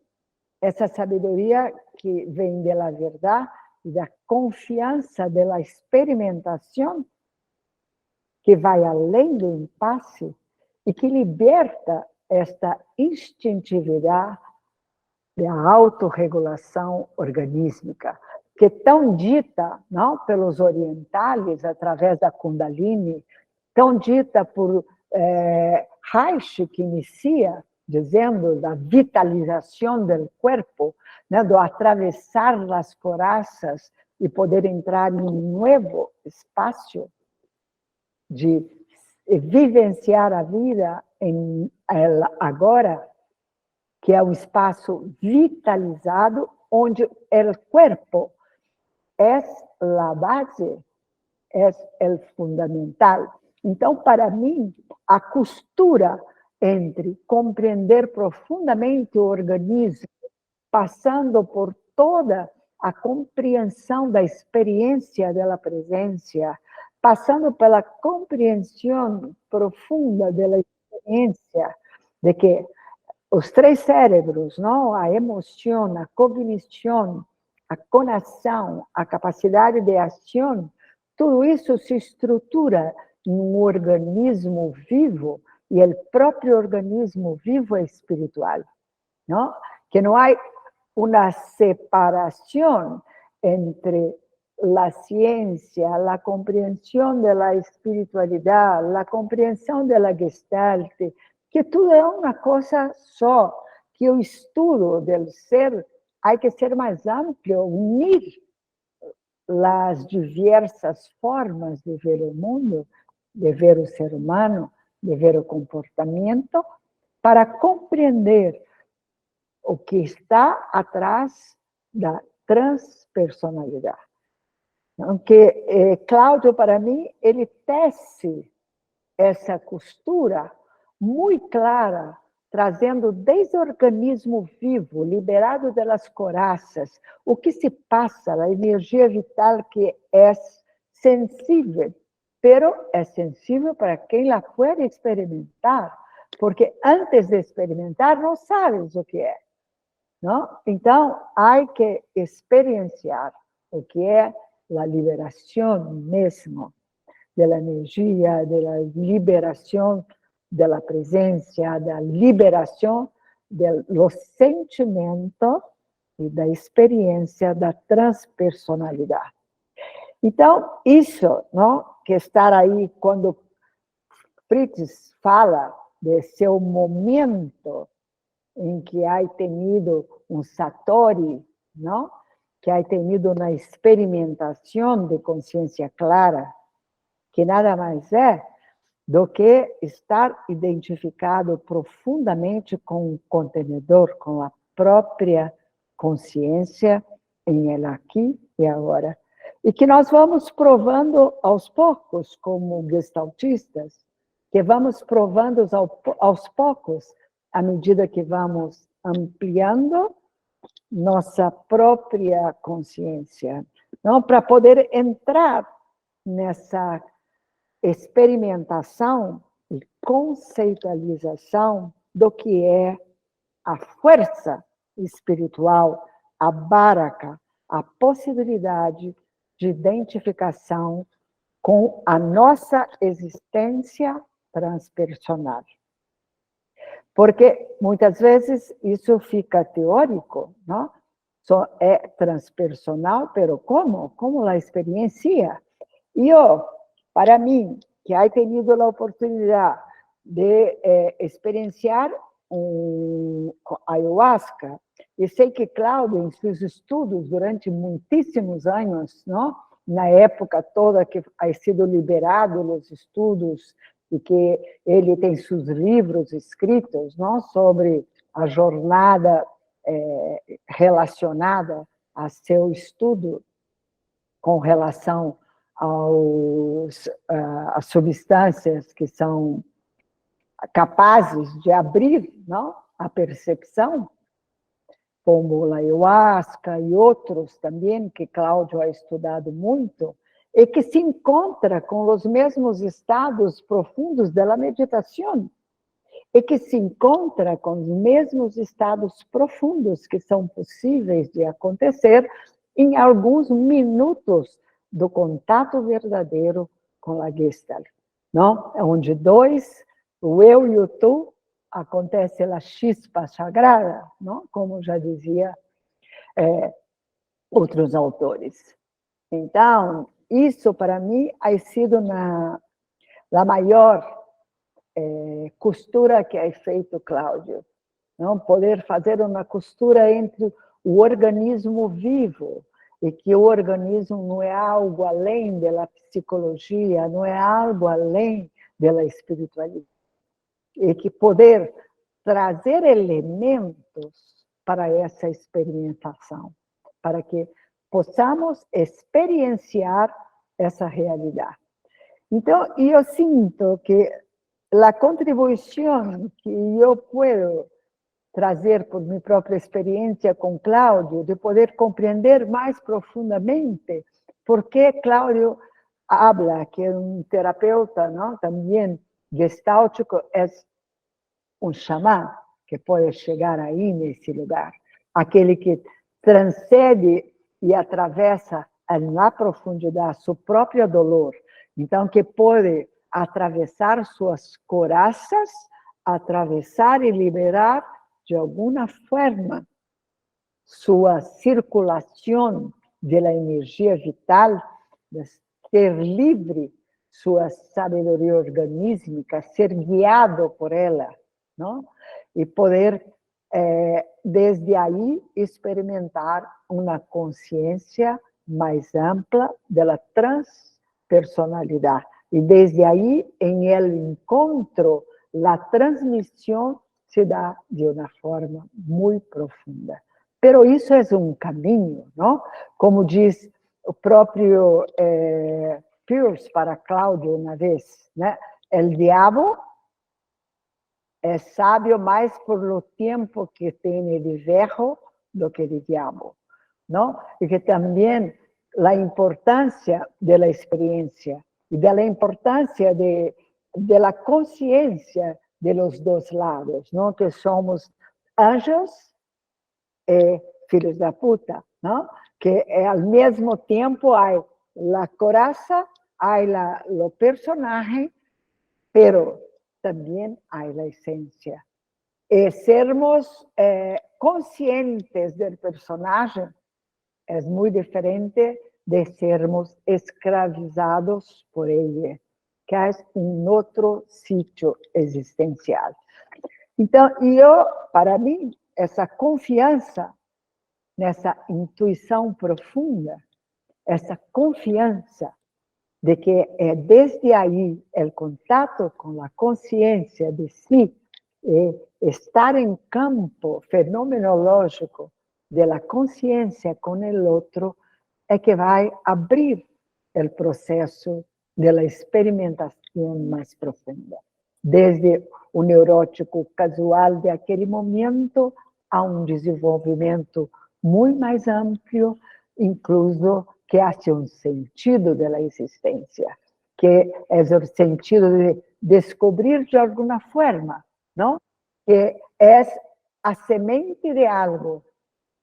essa sabedoria que vem da verdade e da confiança da experimentação, que vai além do impasse e que liberta esta instintividade da autorregulação organísmica, que é tão dita, não, pelos orientais, através da Kundalini, tão dita por Reich, que inicia, dizendo da vitalização do corpo, né, do atravessar as coraças e poder entrar em um novo espaço de vivenciar a vida em agora, que é um espaço vitalizado, onde o corpo é a base, é o fundamental. Então, para mim, a costura entre compreender profundamente o organismo, passando por toda a compreensão da experiência da presença, passando pela compreensão profunda da experiência de que os três cérebros, não? A emoção, a cognição, a conação, a capacidade de ação, tudo isso se estrutura em um organismo vivo, e o próprio organismo vivo é espiritual, não? Que não há uma separação entre a ciência, a compreensão da espiritualidade, a compreensão da Gestalt, que tudo é uma coisa só, que o estudo do ser há que ser mais amplo, unir as diversas formas de ver o mundo, de ver o ser humano, de ver o comportamento, para compreender o que está atrás da transpersonalidade. Porque Cláudio, para mim, ele tece essa costura muito clara, trazendo desde o organismo vivo, liberado das coraças, o que se passa, a energia vital que é sensível, pero é sensível para quem la puede experimentar, porque antes de experimentar não sabes o que é, não? Então, há que experienciar o que é a liberação mesmo da energia, da liberação da presença, da liberação dos sentimentos e da experiência da transpersonalidade. Então, isso, não, que estar aí, quando Fritz fala de seu momento em que há tenido um satori, não? Que há tenido uma experimentação de consciência clara, que nada mais é do que estar identificado profundamente com o contenedor, com a própria consciência em ela aqui e agora. E que nós vamos provando aos poucos, como gestaltistas, que vamos provando aos poucos, à medida que vamos ampliando nossa própria consciência, não? Para poder entrar nessa experimentação e conceitualização do que é a força espiritual, a baraka, a possibilidade de identificação com a nossa existência transpersonal. Porque muitas vezes isso fica teórico, não? Só é transpersonal, pero como? Como a experiencia? E para mim, que he tenido a oportunidade de experienciar ayahuasca, e sei que Cláudio, em seus estudos durante muitíssimos anos, não? Na época toda que ha sido liberado os estudos, e que ele tem seus livros escritos, não? Sobre a jornada relacionada a seu estudo com relação às substâncias que são capazes de abrir, não? A percepção, como a ayahuasca e outros também, que Cláudio ha estudado muito, e que se encontra com os mesmos estados profundos da meditação, e que se encontra com os mesmos estados profundos que são possíveis de acontecer em alguns minutos do contato verdadeiro com a Gestalt, não? Onde dois, o eu e o tu, acontece a chispa sagrada, não? Como já dizia outros autores. Então, isso para mim ha sido a maior costura que ha feito Cláudio, não? Poder fazer uma costura entre o organismo vivo, e que o organismo não é algo além da psicologia, não é algo além da espiritualidade. E que poder trazer elementos para essa experimentação, para que possamos experienciar essa realidade. Então, eu sinto que a contribuição que eu posso trazer por minha própria experiência com Cláudio, de poder compreender mais profundamente por que Cláudio habla, que é um terapeuta, não? Também gestáltico, é um xamã que pode chegar aí nesse lugar, aquele que transcende e atravessa na profundidade seu próprio dolor, então que pode atravessar suas coraças, atravessar e liberar de alguma forma sua circulação da energia vital, de ser livre sua sabedoria organísmica, ser guiado por ela, não? E poder, desde aí, experimentar uma consciência mais ampla da transpersonalidade. E desde aí, em el encontro, a transmissão se dá de uma forma muito profunda. Pero isso é um caminho, não? Como diz o próprio Peirce para Cláudio uma vez, né? El diabo é sábio mais por lo tempo que tem de velho do que de diabo, não? E que também a importância da experiência e da importância da consciência de los dois lados, não? Que somos anjos e filhos da puta, não? Que ao mesmo tempo há a coraça, há o personagem, pero também há a essência. E sermos conscientes do personagem é muito diferente de sermos escravizados por ele, que é um outro sítio existencial. Então, para mim, essa confiança nessa intuição profunda, essa confiança de que é desde aí o contato com a consciência de si, e estar em campo fenomenológico da consciência com o outro, é que vai abrir o processo da experimentação mais profunda. Desde o neurótico casual de aquele momento a um desenvolvimento muito mais amplo, incluso que hace um sentido da existência, que é o sentido de descobrir de alguma forma, não? Que é a semente de algo,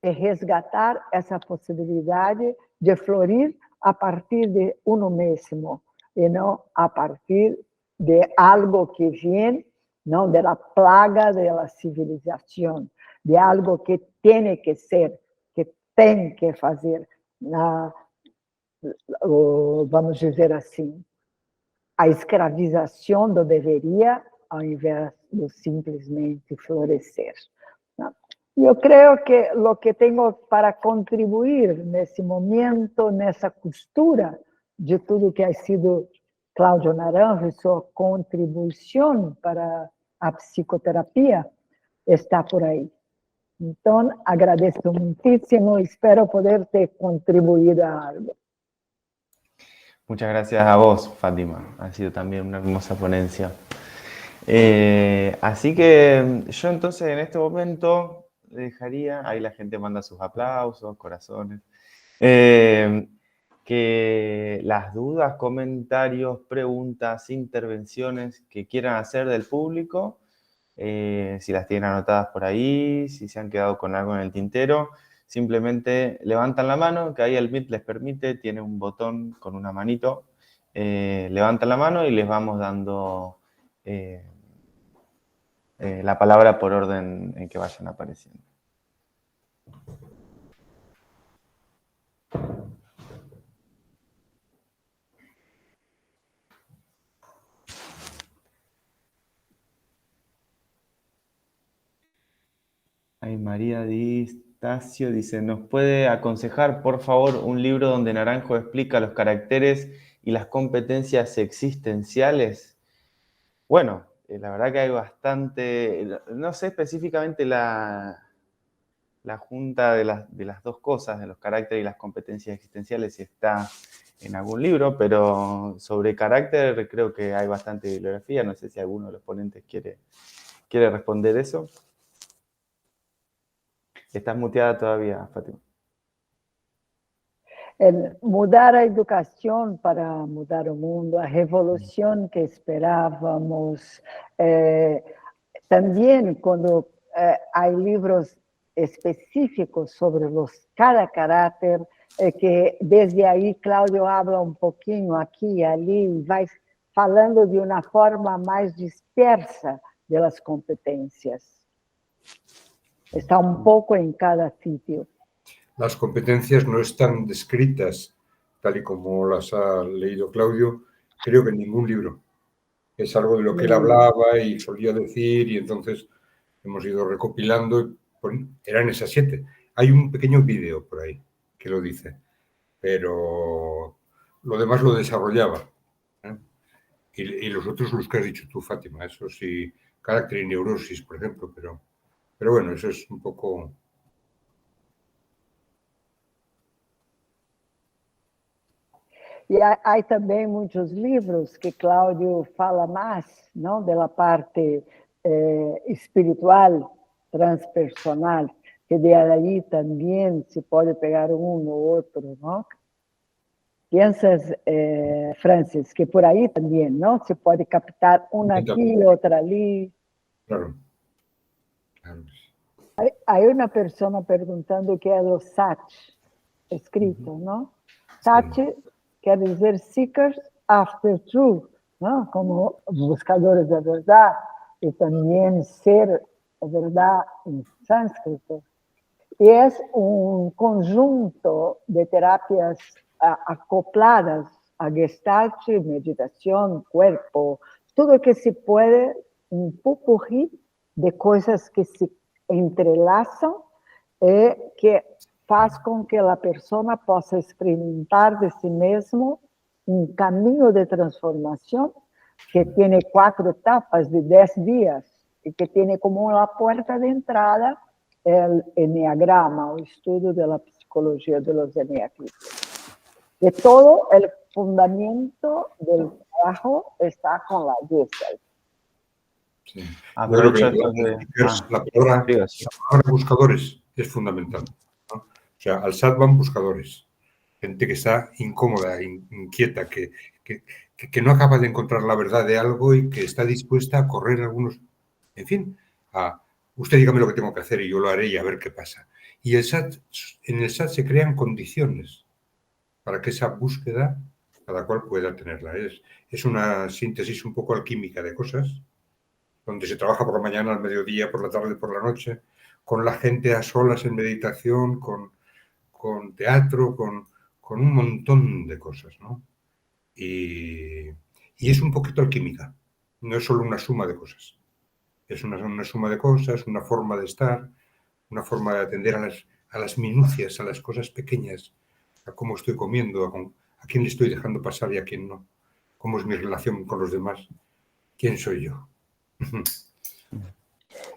de resgatar essa possibilidade de florir a partir de uno mesmo, e não a partir de algo que vem, não da plaga da civilização, de algo que tem que ser, que tem que fazer, vamos dizer assim, a escravização do deveria, ao invés de simplesmente florescer. Eu creio que o que tenho para contribuir nesse momento, nessa costura de tudo que ha sido Cláudio Naranjo e sua contribuição para a psicoterapia, está por aí. Então, agradeço muitíssimo e espero poder ter contribuído a algo. Muchas gracias a vos, Fátima. Ha sido también una hermosa ponencia. Así que yo entonces en este momento dejaría, ahí la gente manda sus aplausos, corazones, que las dudas, comentarios, preguntas, intervenciones que quieran hacer del público, si las tienen anotadas por ahí, si se han quedado con algo en el tintero, simplemente levantan la mano, que ahí el Meet les permite, tiene un botón con una manito, levantan la mano y les vamos dando la palabra por orden en que vayan apareciendo. Ay, María Di Stacio dice, ¿nos puede aconsejar, por favor, un libro donde Naranjo explica los caracteres y las competencias existenciales? Bueno, la verdad que hay bastante, no sé específicamente la junta de las dos cosas, de los caracteres y las competencias existenciales, si está en algún libro, pero sobre carácter creo que hay bastante bibliografía. No sé si alguno de los ponentes quiere responder eso. Estás muteada todavía, Fátima. El mudar a educación para mudar el mundo, a revolución que esperábamos. También cuando hay libros específicos sobre cada carácter, que desde ahí Cláudio habla un poquinho aquí y allí, y va falando de una forma más dispersa de las competencias. Está un poco en cada sitio. Las competencias no están descritas, tal y como las ha leído Claudio, creo que en ningún libro. Es algo de lo que él hablaba y solía decir, y entonces hemos ido recopilando. Eran esas 7. Hay un pequeño vídeo por ahí que lo dice, pero lo demás lo desarrollaba. Y los otros, los que has dicho tú, Fátima, eso sí, carácter y neurosis, por ejemplo, pero bueno, eso es un poco... E há também muitos livros que Cláudio fala mais, não, da parte espiritual, transpersonal, que de aí também se pode pegar um ou outro, não? Piensas, Francis, que por aí também, não? Se pode captar uma aqui, outra ali. Claro. Claro. Hay una persona preguntando qué es lo SAT, escrito, ¿no? SAT quiere decir Seekers After Truth, ¿no? Como buscadores de verdad, y también ser verdad en sánscrito. Y es un conjunto de terapias acopladas a Gestalt, meditación, cuerpo, todo que se puede, un popurrí de cosas que se entrelazam que faz com que a pessoa possa experimentar de si mesmo um caminho de transformação que tem 4 etapas de 10 dias e que tem como uma porta de entrada o Enneagrama, o estudo da psicologia dos Enneagrams. E todo o fundamento do trabalho está com a Gestalt. Sí. Yo creo que la palabra buscadores es fundamental, ¿no? O sea, al SAT van buscadores, gente que está incómoda, inquieta, que no acaba de encontrar la verdad de algo y que está dispuesta a correr algunos, en fin, usted dígame lo que tengo que hacer y yo lo haré y a ver qué pasa. Y en el SAT se crean condiciones para que esa búsqueda cada cual pueda tenerla. Es una síntesis un poco alquímica de cosas, donde se trabaja por la mañana, al mediodía, por la tarde, por la noche, con la gente a solas en meditación, con teatro, con un montón de cosas, ¿no? Y es un poquito alquímica, no es solo una suma de cosas. Es una suma de cosas, una forma de estar, una forma de atender a las minucias, a las cosas pequeñas, a cómo estoy comiendo, a quién le estoy dejando pasar y a quién no, cómo es mi relación con los demás, quién soy yo.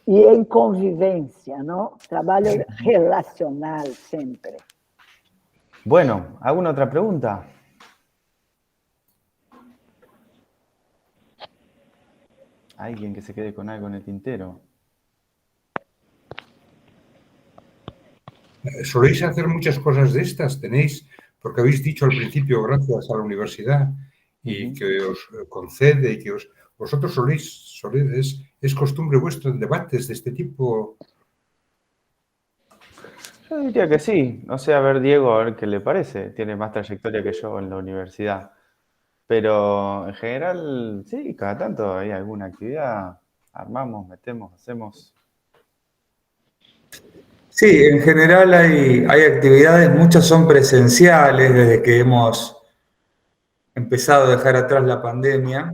E em convivência, não? Trabalho relacional sempre. Bueno, ¿alguna otra pregunta? ¿Alguien que se quede con algo en el tintero? ¿Soléis hacer muchas cosas de estas? ¿Tenéis? Porque habéis dicho al principio, gracias a la universidad, y que os concede, y que vosotros soléis, es costumbre vuestra en debates de este tipo. Yo diría que sí. No sé, a ver, Diego, a ver qué le parece. Tiene más trayectoria que yo en la universidad. Pero en general, sí, cada tanto hay alguna actividad, armamos, metemos, hacemos. Sí, en general hay actividades, muchas son presenciales desde que hemos empezado a dejar atrás la pandemia.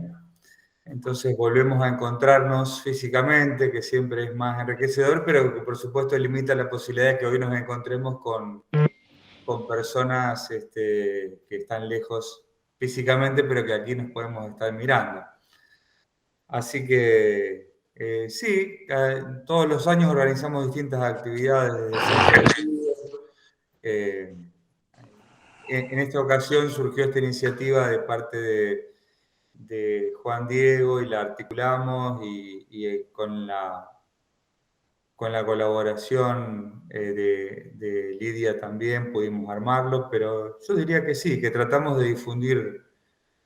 Entonces volvemos a encontrarnos físicamente, que siempre es más enriquecedor, pero que por supuesto limita la posibilidad de que hoy nos encontremos con personas que están lejos físicamente, pero que aquí nos podemos estar mirando. Así que sí, todos los años organizamos distintas actividades desde el Centro de Estudios. En esta ocasión surgió esta iniciativa de parte de Juan Diego y la articulamos y con la colaboración de Lidia también pudimos armarlo, pero yo diría que sí, que tratamos de difundir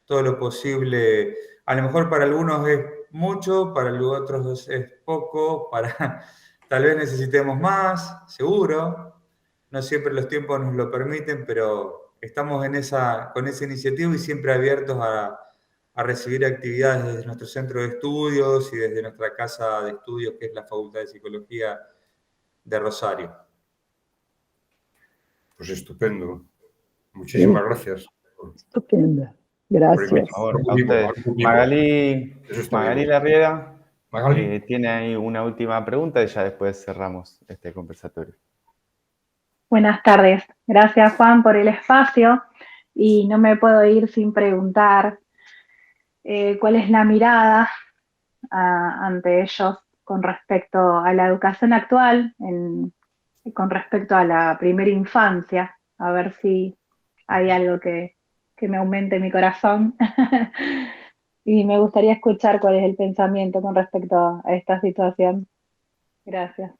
todo lo posible. A lo mejor para algunos es mucho, para otros es poco, tal vez necesitemos más, seguro. No siempre los tiempos nos lo permiten, pero estamos con esa iniciativa y siempre abiertos a recibir actividades desde nuestro centro de estudios y desde nuestra casa de estudios, que es la Facultad de Psicología de Rosario. Pues estupendo. Muchísimas gracias. Estupendo. Gracias. Por favor, a ustedes. Magali Larriera tiene ahí una última pregunta y ya después cerramos este conversatorio. Buenas tardes. Gracias, Juan, por el espacio. Y no me puedo ir sin preguntar cuál es la mirada ante ellos con respecto a la educación actual, con respecto a la primera infancia, a ver si hay algo que me aumente mi corazón. Y me gustaría escuchar cuál es el pensamiento con respecto a esta situación. Gracias.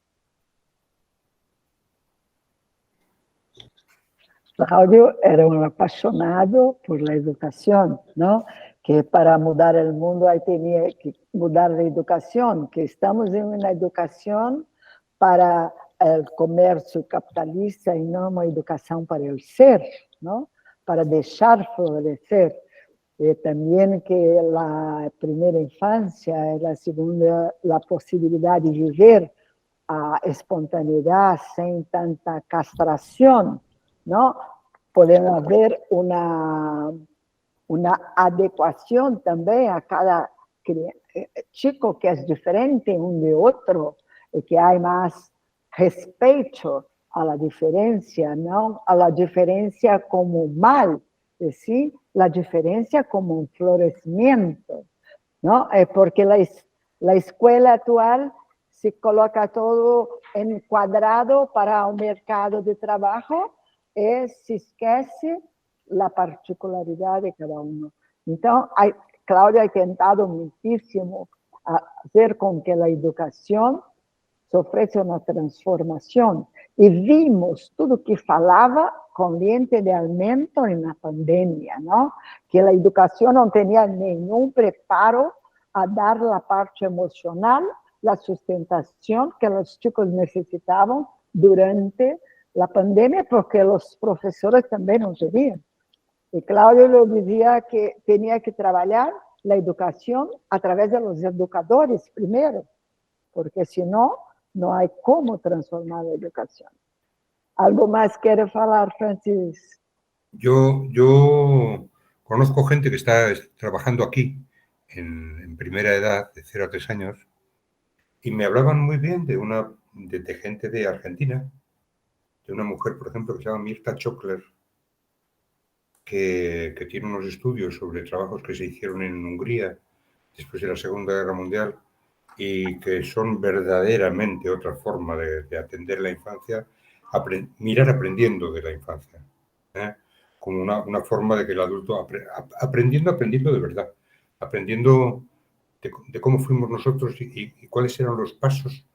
Claudio era un apasionado por la educación, ¿no? Que para mudar el mundo ahí tenía que mudar la educación, que estamos en una educación para el comercio capitalista y no una educación para el ser, ¿no? Para dejar florecer. También que la primera infancia y la segunda, la posibilidad de vivir a espontaneidad sin tanta castración, ¿no? Puede haber una adecuación también a cada chico que es diferente un de otro y que hay más respeto a la diferencia, no a la diferencia como mal, ¿sí? La diferencia como un florecimiento, ¿no? Porque la escuela actual se coloca todo encuadrado para un mercado de trabajo y se esquece la particularidad de cada uno. Entonces, Claudia ha intentado muchísimo hacer con que la educación se ofrece una transformación. Y vimos tudo que falava con lente de aumento en la pandemia, ¿no? Que la educación no tenía ningún preparo a dar la parte emocional, la sustentación que los chicos necesitaban durante la pandemia, porque los profesores también no tenían. Y Claudio le decía que tenía que trabajar la educación a través de los educadores primero, porque si no, no hay cómo transformar la educación. ¿Algo más quiere hablar, Francis? Yo conozco gente que está trabajando aquí en primera edad, de 0 a 3 años, y me hablaban muy bien de gente de Argentina, de una mujer, por ejemplo, que se llama Mirta Chokler, que tiene unos estudios sobre trabajos que se hicieron en Hungría después de la Segunda Guerra Mundial y que son verdaderamente otra forma de atender la infancia, mirar aprendiendo de la infancia, como una forma de que el adulto aprendiendo de verdad, aprendiendo de cómo fuimos nosotros y cuáles eran los pasos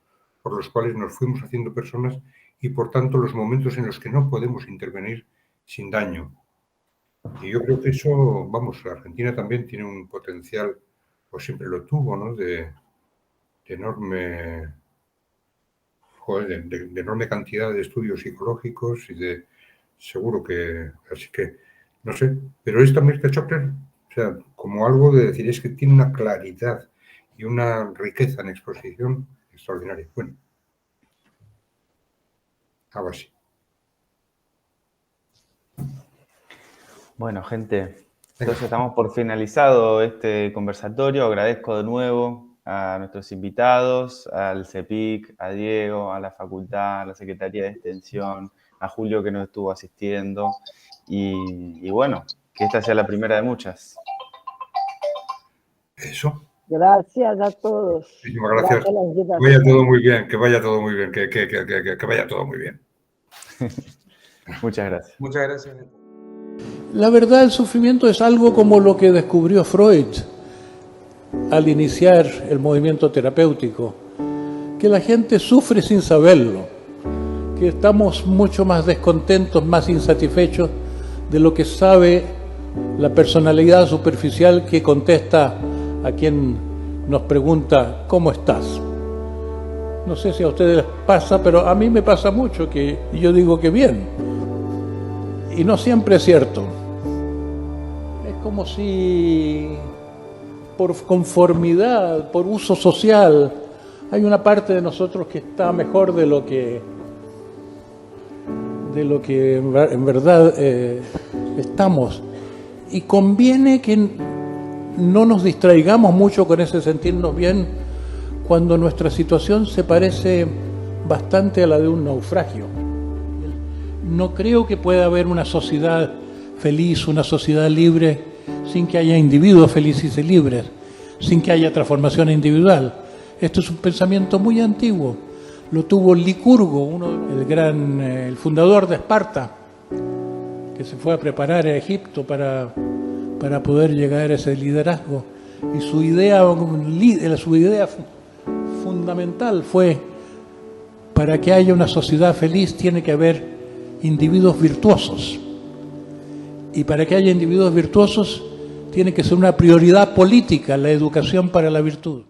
por los cuales nos fuimos haciendo personas y por tanto los momentos en los que no podemos intervenir sin daño. Y yo creo que eso, vamos, Argentina también tiene un potencial, o siempre lo tuvo, ¿no? De enorme, de enorme cantidad de estudios psicológicos y seguro que, así que, no sé, pero esta Mirta Chokler, o sea, como algo de decir, es que tiene una claridad y una riqueza en exposición extraordinaria. Bueno, algo así. Bueno, gente, Entonces estamos por finalizado este conversatorio. Agradezco de nuevo a nuestros invitados, al CEPIC, a Diego, a la facultad, a la Secretaría de Extensión, a Julio que nos estuvo asistiendo. Y bueno, que esta sea la primera de muchas. Eso. Gracias a todos. Muchísimas gracias. a la Que invitación. vaya todo muy bien, que vaya todo muy bien, que vaya todo muy bien. Muchas gracias. Muchas gracias. La verdad, el sufrimiento es algo como lo que descubrió Freud al iniciar el movimiento terapéutico, que la gente sufre sin saberlo, que estamos mucho más descontentos, más insatisfechos de lo que sabe la personalidad superficial que contesta a quien nos pregunta ¿cómo estás? No sé si a ustedes les pasa, pero a mí me pasa mucho que yo digo que bien. Y no siempre es cierto. Es como si por conformidad, por uso social, hay una parte de nosotros que está mejor de lo que en verdad estamos. Y conviene que no nos distraigamos mucho con ese sentirnos bien cuando nuestra situación se parece bastante a la de un naufragio. No creo que pueda haber una sociedad feliz, una sociedad libre, sin que haya individuos felices y libres, sin que haya transformación individual. Esto es un pensamiento muy antiguo. Lo tuvo Licurgo, el fundador de Esparta, que se fue a preparar a Egipto para poder llegar a ese liderazgo. Y su idea fundamental fue: para que haya una sociedad feliz tiene que haber individuos virtuosos. Y para que haya individuos virtuosos tiene que ser una prioridad política la educación para la virtud.